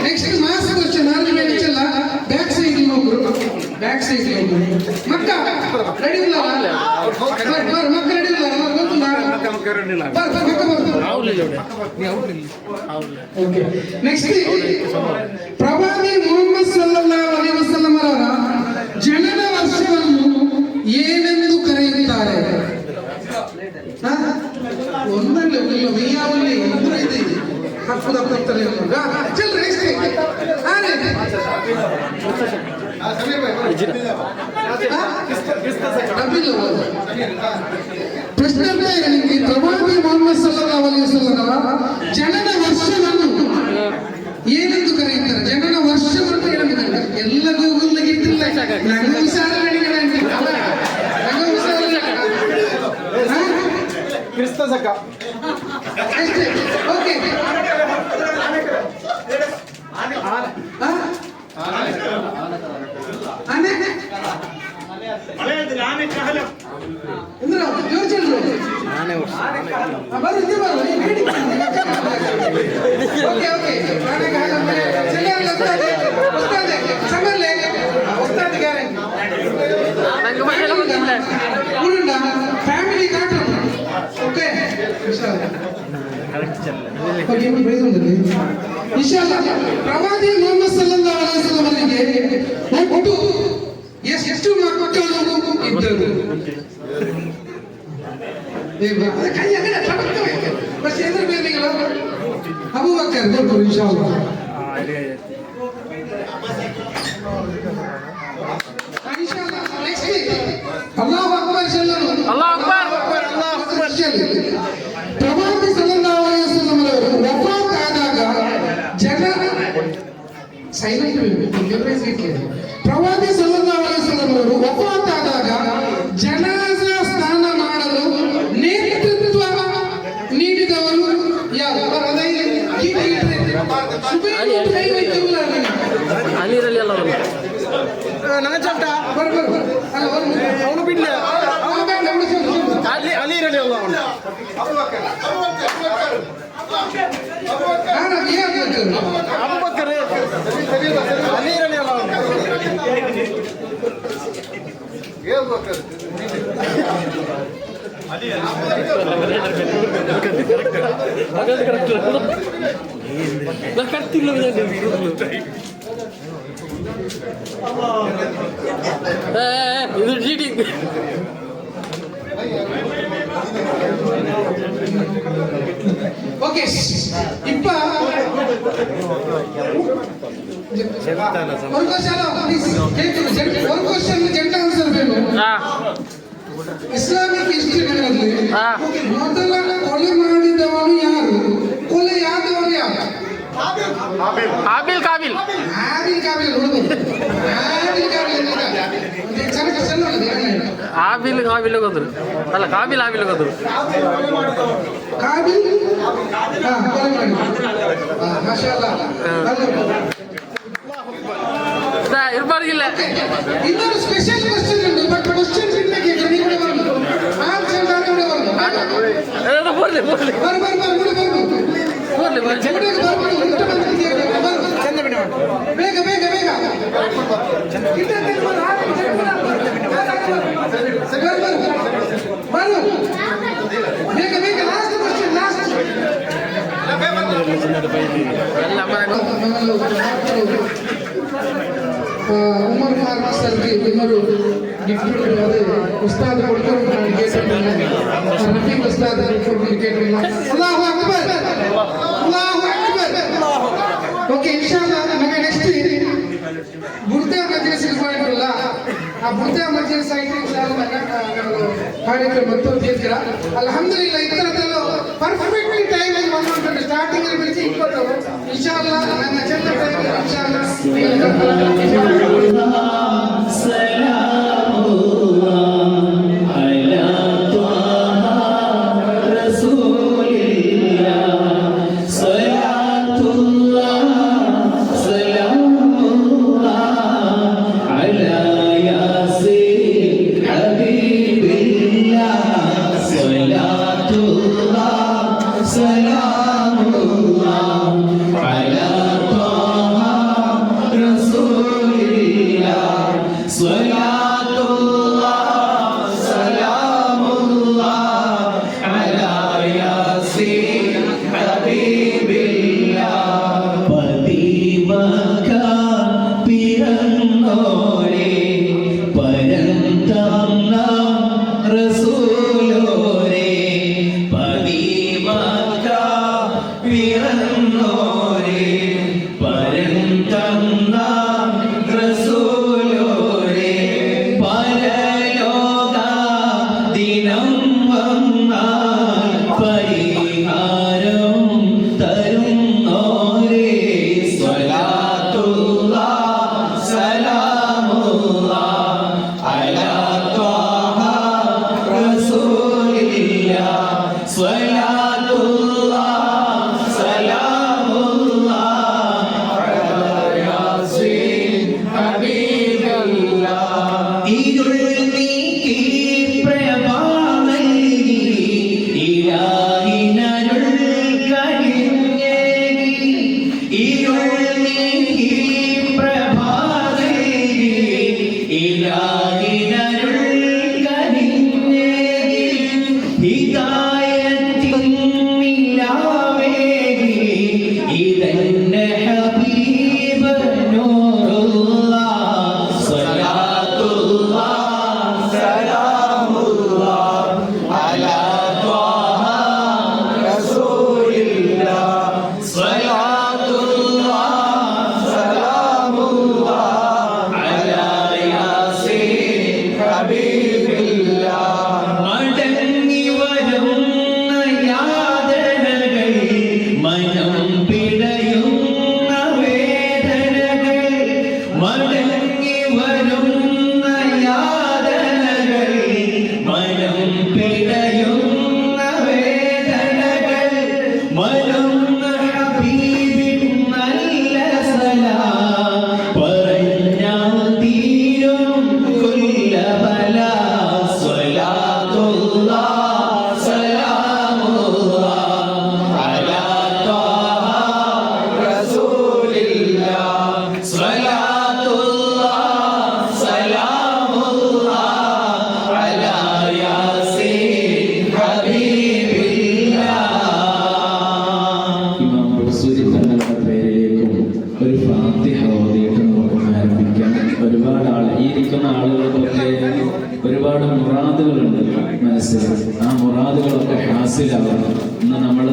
Next maths question back side ಮಕ್ಕ ರೆಡಿ ಇಲ್ಲ ಮಕ್ಕ ರೆಡಿ ಇಲ್ಲ ನೆಕ್ಸ್ಟ್ ಪ್ರವಾದಿ ಮುಹಮ್ಮದ್ ಸಲ್ಲಲ್ಲಾಹು ಅಲೈಹಿ ವಸಲ್ಲಂ ಅವರ ಜನನ ವರ್ಷವನ್ನು ಏನೆಂದು ಕರೆಯುತ್ತಾರೆ? ಒಂದರಲ್ಲಿ ಹೋಗಿಲ್ಲ ಮೀಯಾವಲ್ಲಿ ಒಂದರ ಇದೆ ಹಕ್ಕುದ ಪತ್ತಲೆ ಚಲ್ ನೆಕ್ಸ್ಟ್ ಪ್ರಶ್ನೆ ನಿಮಗೆ ಪ್ರವಾದಿ ಮುಹಮ್ಮದ್ ಸಲ್ಲಲ್ಲಾಹು ಅಲೈಹಿ ವಸಲ್ಲಂ ಅವರ ಜನನ ವರ್ಷವನ್ನು ಏನೆಂದು ಕರೆಯುತ್ತಾರೆ? ಜನನ ವರ್ಷವನ್ನು ಏನೆಂದು ಎಲ್ಲ ಗೂಗಲ್ಗೆ ಇಟ್ಟಿಲ್ಲ. ನಂಗೆ ಕ್ರಿಸ್ತ ಶಕ ಓಕೆ ಫ್ಯಾಮಿಲಿ ಓಕೆ ಪ್ರವಾದಿ ಮುಹಮ್ಮದ್ ಸಲ್ಲಲ್ಲಾಹು ಅಲೈಹಿ ವಸಲ್ಲಂ ಅವರಿಗೆ ಒಟ್ಟು ಎಷ್ಟು ಮಕ್ಕಳು ಇದ್ದರು? ಅಬೂಬಕರ್ ಇನ್ಶಾಅಲ್ಲಾಹ್ അല്ലാഹു അക്ബർ ചൊല്ലുന്നു. അല്ലാഹു അക്ബർ. പ്രവാചകൻ സല്ലല്ലാഹു അലൈഹി വസല്ലം വഫാത്താದಾಗ ಪ್ರವಾದಿ ಸಲ್ಲಲ್ಲಾಹು ಅಲೈಹಿ ವಸಲ್ಲಂ ಅವರು ವಫಾತಾದಾಗ ಜನಾಜಾ ಸ್ನಾನ ಮಾಡಲು ನೇತೃತ್ವ ನೀಡಿದವರು ಯಾರು? ಅಲ್ಲಿರಲಿ ಅಲ್ಲ ನನ್ನ ಚಂಟ ಅವನು ಬಿಡ್ಲಿ ಅಲ್ಲಿ ಇರಲಿ ಅಲ್ಲ ಅವನು ಅಬೂಬಕರ್ ಅಲ್ಲಿ ಇರಲಿ ಅಲ್ಲ ಅವನು ಹೇಳ್ಬೇಕರ್ ಇದು ಚೀಟಿಂಗ್. ஓகே இப்ப ஒரு ಕ್ವಶನ್ ಜಂಟ ಆನ್ಸರ್ ಬೇಕು. ಇಸ್ಲಾಮಿಕ್ ಹಿಸ್ಟರಿಗಳಲ್ಲಿ ಮೊದಲ ಕೊಲೆ ಮಾಡಿದವನು ಯಾರು? ಕೊಲೆಯಾದವನು ಯಾರು? ಆಬಿಲ್ ಕಾಬಿಲ್. ಆಬಿಲ್ ಕಾಬಿಲ್ ಹುಡುಗರು ಆಬಿಲ್ ಕಾಬಿಲ್ ಜನಕ್ಕೆ ಸಣ್ಣ ಆಬಿಲ್ ಕಾಬಿಲ್ ಹೋದ್ರು ಅಲ್ಲ ಕಾಬಿಲ್ ಆಬಿಲ್ ಹೋದ್ರು ಕಾಬಿಲ್ ಮಾಶಾ ಇರ್ಬಾರ್ದಿಲ್ಲ. ಇನ್ನೊಂದು ಸ್ಪೆಷಲ್ ಕ್ವಶನ್ ഉണ്ട്. ಬಟ್ ಕ್ವಶನ್ ಬಿಟ್ಟೆ ಕೇಳಿ ಕೂಡ ಬರಬಹುದು. ಆನ್ಸರ್ ಕೂಡ ಬರಬಹುದು. ಬರ್ಲಿ ಬರ್ಲಿ ಬೇಗ ಬೇಗ ಬೇಗ ಬೇಗ ಬೇಗ last question last. Umar Farooq ಸರ್ಗೆ ನಿಮ್ಮರು ಗಿಫ್ಟ್ ಅದು ಉಸ್ತಾದ್ ಕೊಡ್ತಾರೆ. ರಫೀಕ್ ಉಸ್ತಾದ್ ಕೊಡ್ಲಿಲ್ಲ. ಅಲ್ಲಾಹು ಅಕ್ಬರ್ ಅಲ್ಲಾಹು ಅಕ್ಬರ್. ಓಕೆ ಇನ್ಶಾಅಲ್ಲಾ ನಮಗೆ ನೆಕ್ಸ್ಟ್ ಬುರ್ದೆ ಮಜ್ಲಿಸ್ ಇಟ್ಕೊಂಡಿರಲ್ಲ. ಆ ಬುರ್ದೆ ಮಜ್ಲಿಸ್ ಆಯ್ತು ಇನ್ಶಾಅಲ್ಲಾ ಕಾರ್ಯಕ್ರಮ ತೀರ್ತೀರ. ಅಲ್ಹಮ್ದುಲಿಲ್ಲಾಹ್ ಇತರದಲ್ಲೂ ಪರ್ಫೆಕ್ಟ್ಲಿ ಟೈಮ್ ಅಲ್ಲಿ ಬಂದು ಸ್ಟಾರ್ಟಿಂಗ್ ಅಲ್ಲಿ ಬಿಡಿಸಿ 20 ಇನ್ಶಾಅಲ್ಲಾ ನನ್ನ ಚಂದ ಟೈಮ್ ಇನ್ಶಾಅಲ್ಲಾ സലാമുല്ലാ മടങ്ങി വരുന്ന യാതനകൾ മനം പിടയുന്ന വേദനകൾ മരുന്ന ഹബീബിൻ നല്ല സലാം പറഞ്ഞാൽ തീരും കുല്ല ബലാ സ്വലാത്തുല്ലാഹ് സലാമുല്ലാഹ് അലാ ത്വാഹ റസൂലില്ലാഹ് സ്വലാത്തുല്ലാഹ് സലാമുല്ലാഹ് അലാ യാസീൻ ഹബീബില്ലാഹ്. ഇമാം റസൂലി തങ്ങളുടെ പേരിലേക്കും ഒരു ഫാത്തിഹ ഓതിയിട്ട് നമുക്ക് ആരംഭിക്കാം. ഒരുപാട് ഈ ഇരിക്കുന്ന ആളുകൾക്കൊക്കെ ഒരുപാട് മുറാദുകളുണ്ട് മനസ്സിൽ. ആ മുറാദുകളൊക്കെ ഹാസിലാവണം. ഇന്ന് നമ്മൾ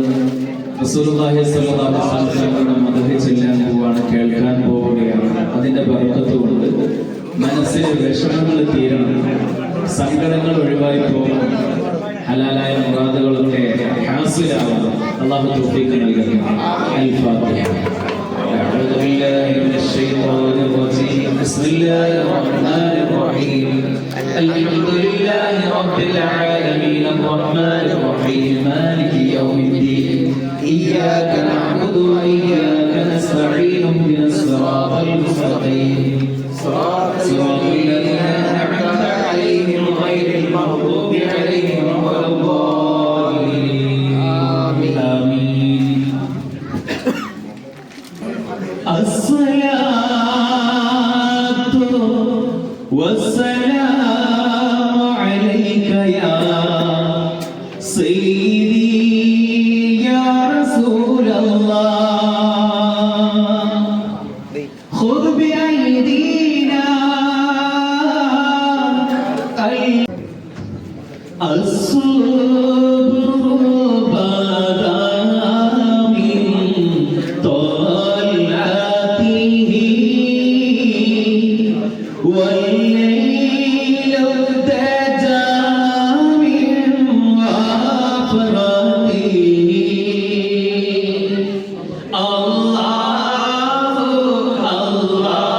റസൂലുള്ളാഹി സ്വല്ലല്ലാഹു അലൈഹി വസല്ലമയുടെ മദഹ് ചൊല്ലാൻ പോവാണ്, കേൾക്കാൻ പോവുകയാണ്. അതിന്റെ ബർക്കത്ത് കൊണ്ട് മനസ്സിൽ വിഷമങ്ങൾ തീരണം, സങ്കടങ്ങൾ ഒഴിവായി പോകണം, ഹലാലായ മുറാദുകളൊക്കെ ഹാസിലാവണം. അല്ലാഹു തൗഫീഖ് നൽകട്ടെ. അൽ ഫാത്തിഹ. أعوذ بالله من الشيطان الرجيم. بسم الله الرحمن الرحيم. الحمد لله رب العالمين الرحمن الرحيم مالك يوم الدين. إياك نعبد وإياك نستعين اهدنا الصراط المستقيم صراط الذين أنعمت عليهم غير المغضوب عليهم ولا الضالين. آمين. الصلاة والسلام عليك يا سيدي يا رسول الله. خذ بأيدينا الصبر بدا من طلعته والليل ابتدى من غفرته. الله الله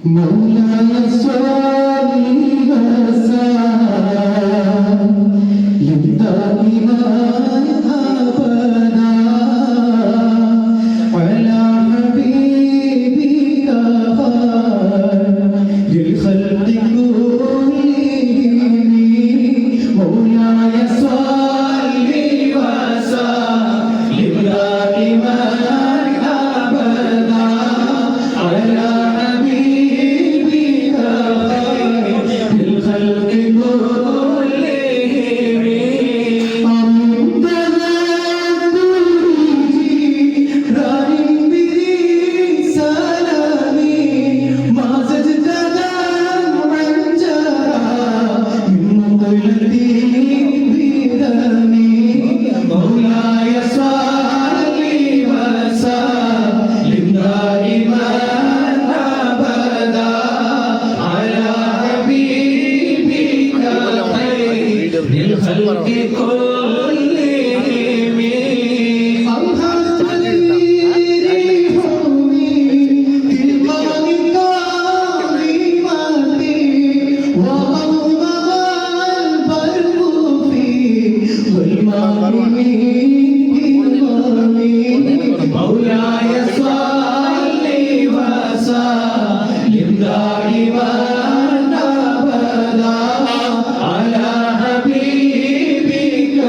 مولاي صل وسلم دائما ابدا على حبيبك خير الخلق على حبيبك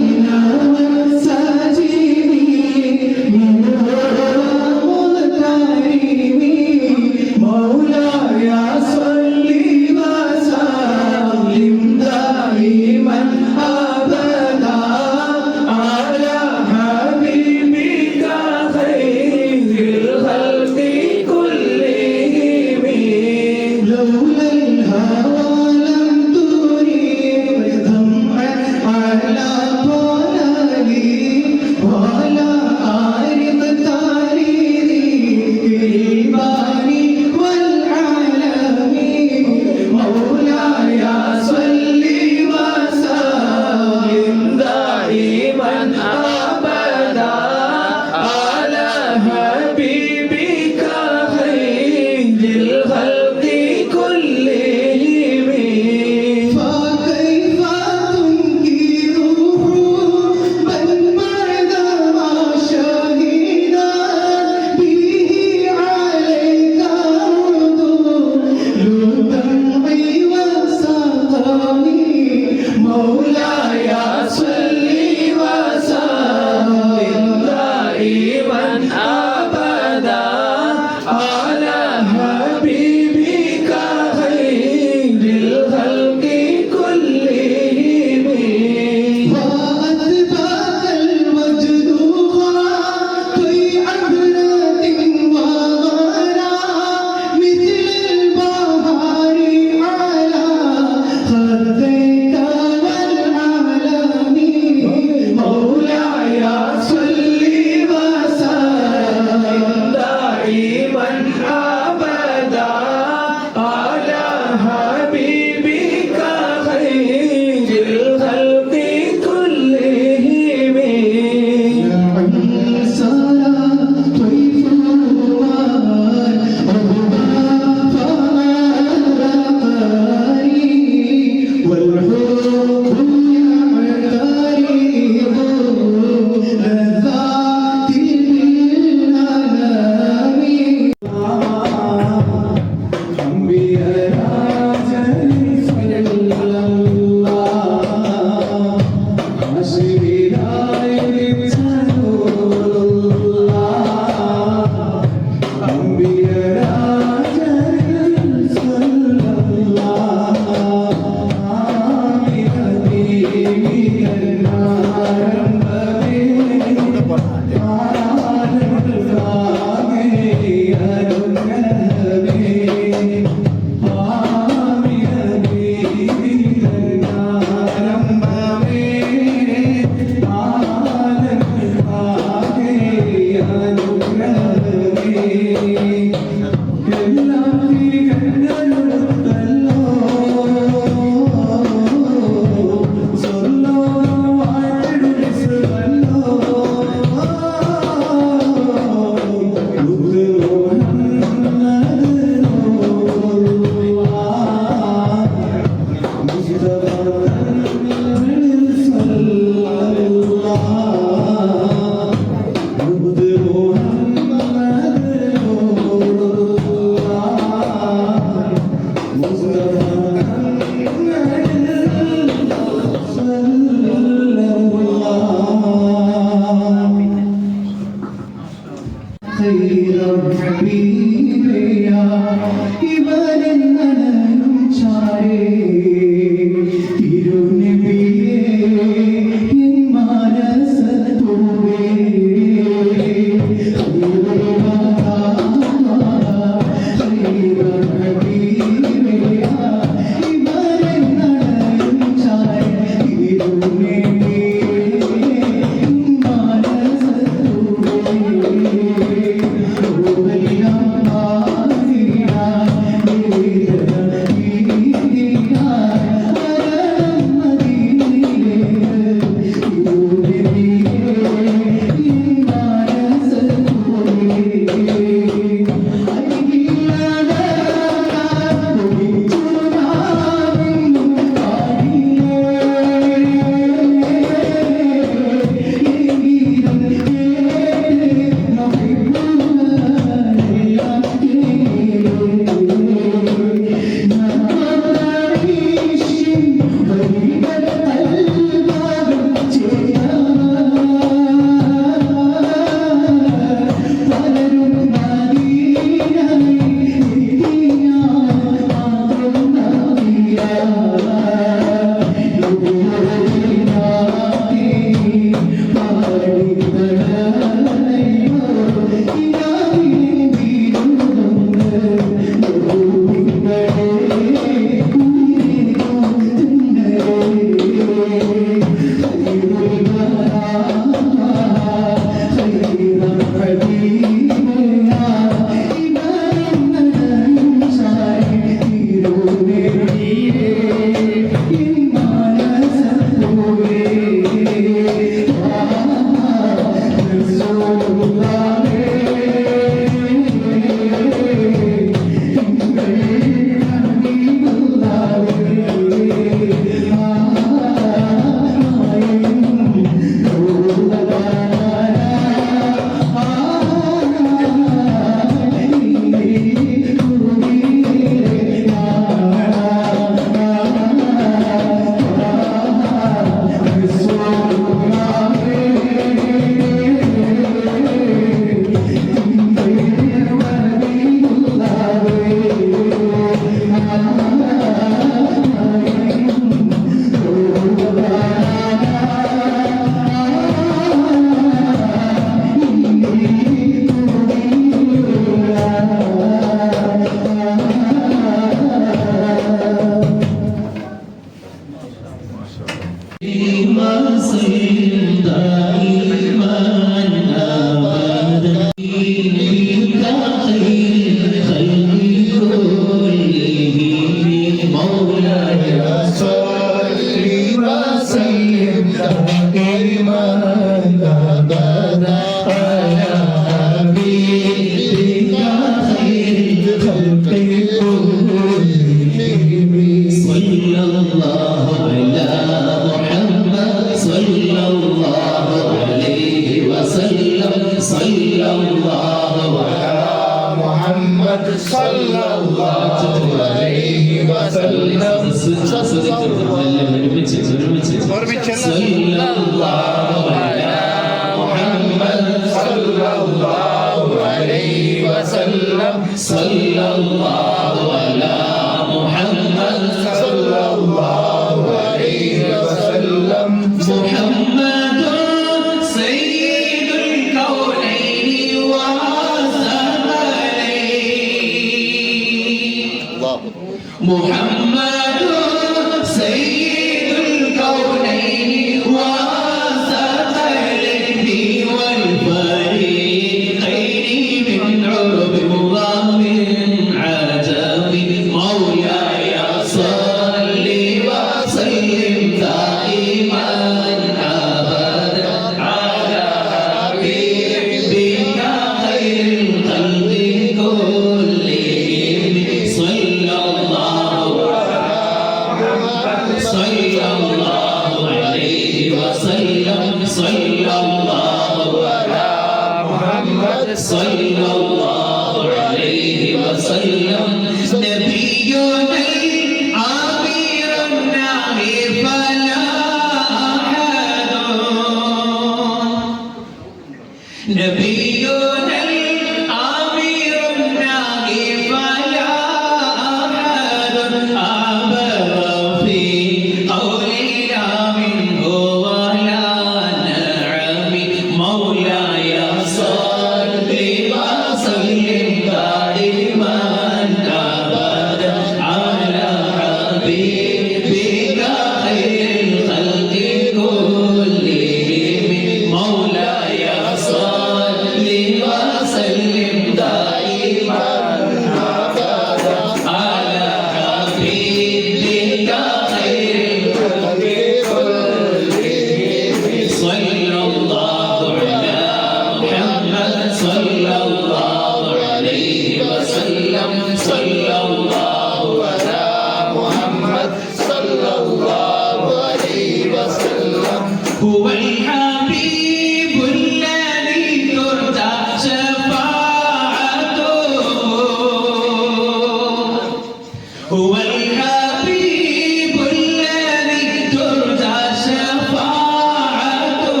هو الحبيب الذي ترجى شفاعته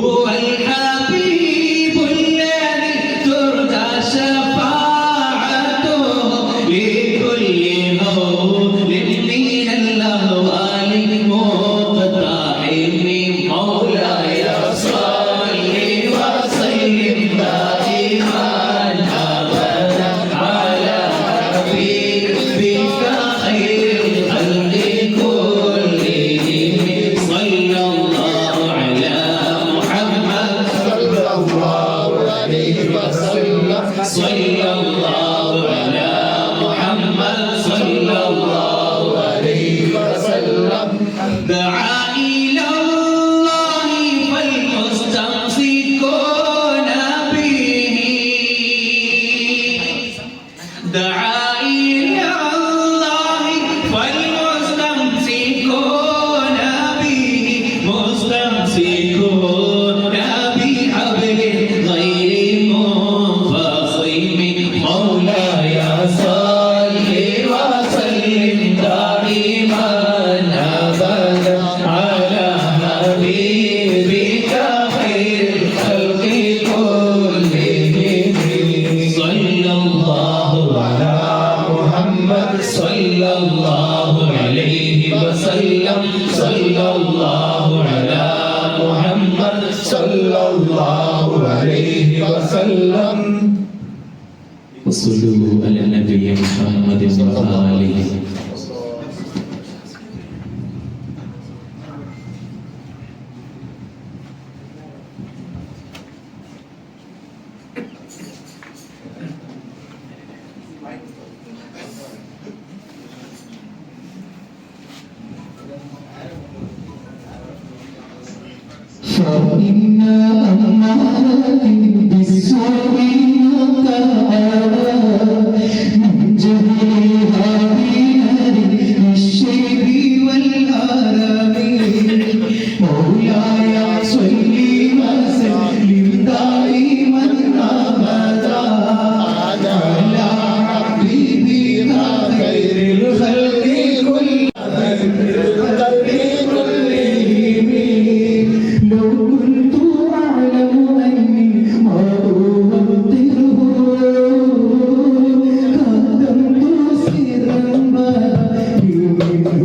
هو الحبيب الذي ترجى شفاعته لكل هول من الأهوال مقتحم مولاي صل وسلم دائما أبدا على حبيبك خير الخلق كلهم صلى الله على محمد صلى الله عليه وسلم صلى الله على محمد صلى الله عليه وسلم دعا إلى الله فالمستمسكون به دعا إلى الله فالمستمسكون به مستمسكون بحبل غير منفصم مولاي صل وسلم دائما أبدا على حبيبك خير الخلق كلهم صلى الله على محمد صلى الله عليه وسلم صلى الله على محمد صلى الله عليه وسلم وصلوا على النبي محمد وآله فإن أمارة بالسوء من جهلها بنار الشيب والهرم مولاي صل وسلم دائما أبدا على حبيبك خير الخلق لو كنت أعلم أني ما أوطره قدمت سرا بادئ منه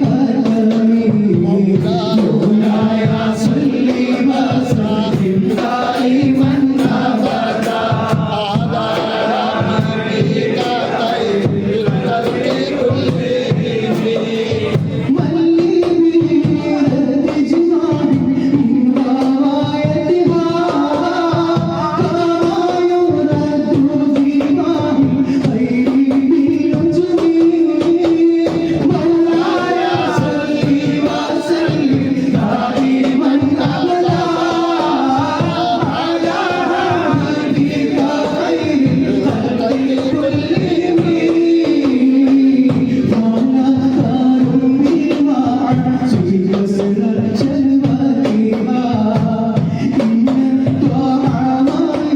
بألمي مولاي صل وسلم دائما أبدا على حبيبك خير الخلق كلهم من لي به الإجماع من روايتها كما يرد في باب خير بنجم مولاي صل وسلم دائما أبدا على حبيبك خير الخلق كلهم فنختار بالمعصي وسر شلوتها إن الطعام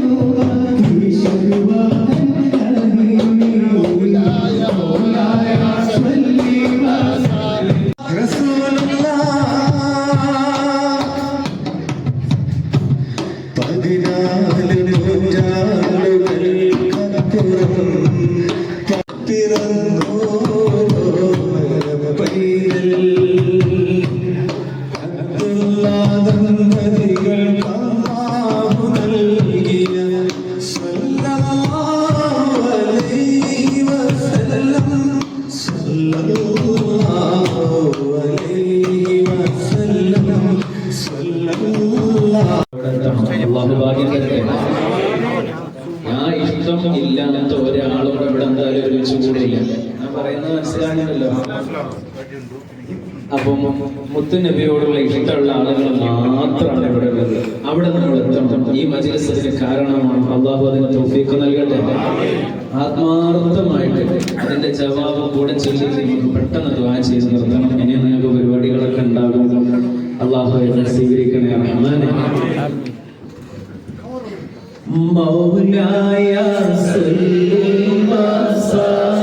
يغطي شلوة الأليم مولاي صل وسلم رسول الله പതിനാല് നൂറ്റാണ്ടുകൾക്കപ്പുറം പിറന്നോരോമന പൈതൽ അബ്ദുല്ലാദമ്പതികൾക്ക് അല്ലാഹു നൽകിയ സ്വല്ലല്ലാഹു അലൈഹി വസല്ലം സ്വല്ലല്ലാഹു അലൈഹി വസല്ലം സ്വല്ലല്ലാഹു അല്ലാഹു ഭാഗ്യം തരട്ടെ. ഞാൻ ഇഷ്ടം ഇല്ലാത്ത ഒരാളോട് ഇവിടെ എന്തായാലും ഒരു ചൂടില്ല. ഞാൻ പറയുന്നത് മനസ്സിലാകുന്നുണ്ടല്ലോ. അപ്പം മുത്തുനബിയോടുള്ള ഇഷ്ടമുള്ള ആളുകൾ മാത്രമാണ് ഇവിടെ ഉള്ളത്. അവിടെ നമ്മൾ എത്തണം. ഈ മജ്‌ലിസിന് കാരണമാണ്. അള്ളാഹു അതിന് തൗഫീഖ് നൽകട്ടെ. ആത്മാർത്ഥമായിട്ട് അതിന്റെ ജവാബ് കൂടെ ചൊല്ലി നമുക്ക് പെട്ടെന്ന് ദുആ ചെയ്ത് നിർത്തണം. ഇനി നിങ്ങൾക്ക് പരിപാടികളൊക്കെ ഉണ്ടാകും. അള്ളാഹു അതിനെ സ്വീകരിക്കണേ റഹ്മാനെ. മൗലായ സല്ലി വസല്ലം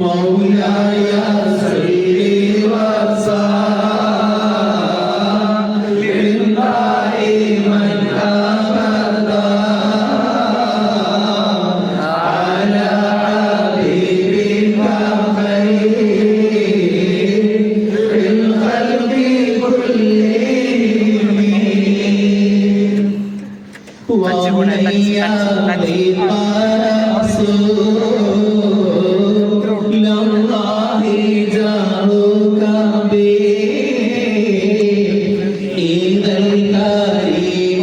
مولاي صل وسلم دائما أبدا على حبيبك خير الخلق كلهم ومن يطيع رسول الله جاءك به إذا الكريم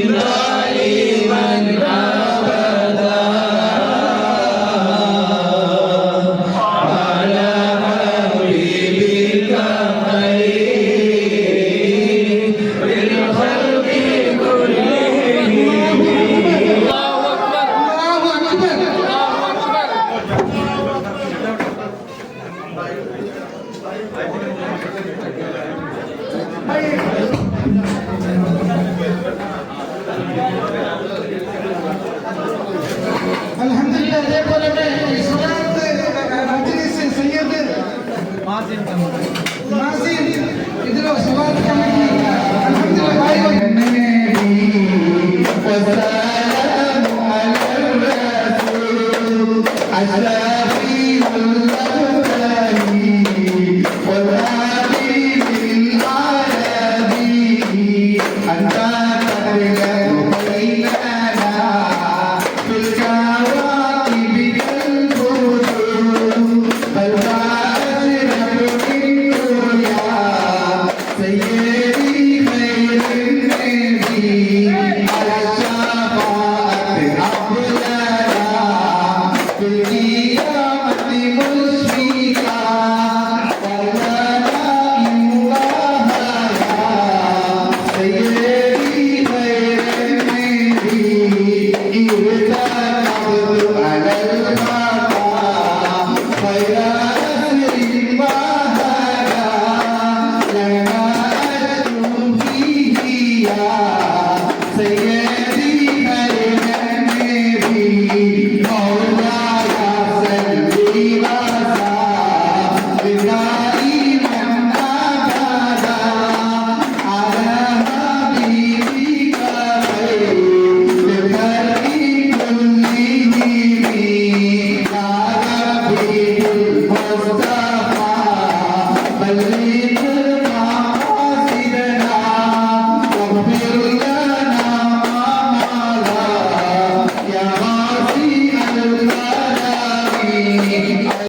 دائما أبدا على حبيبك خير الخلق كلهم. الله أكبر. अल्हम्दुलिल्लाह അതേപോലെ മജ്ലിസ് സയ്യിദ് മാസിൻ ഇതിലോ സ്വലാത്ത് കമ്മിറ്റി അൽഹംദുലില്ലാഹ് على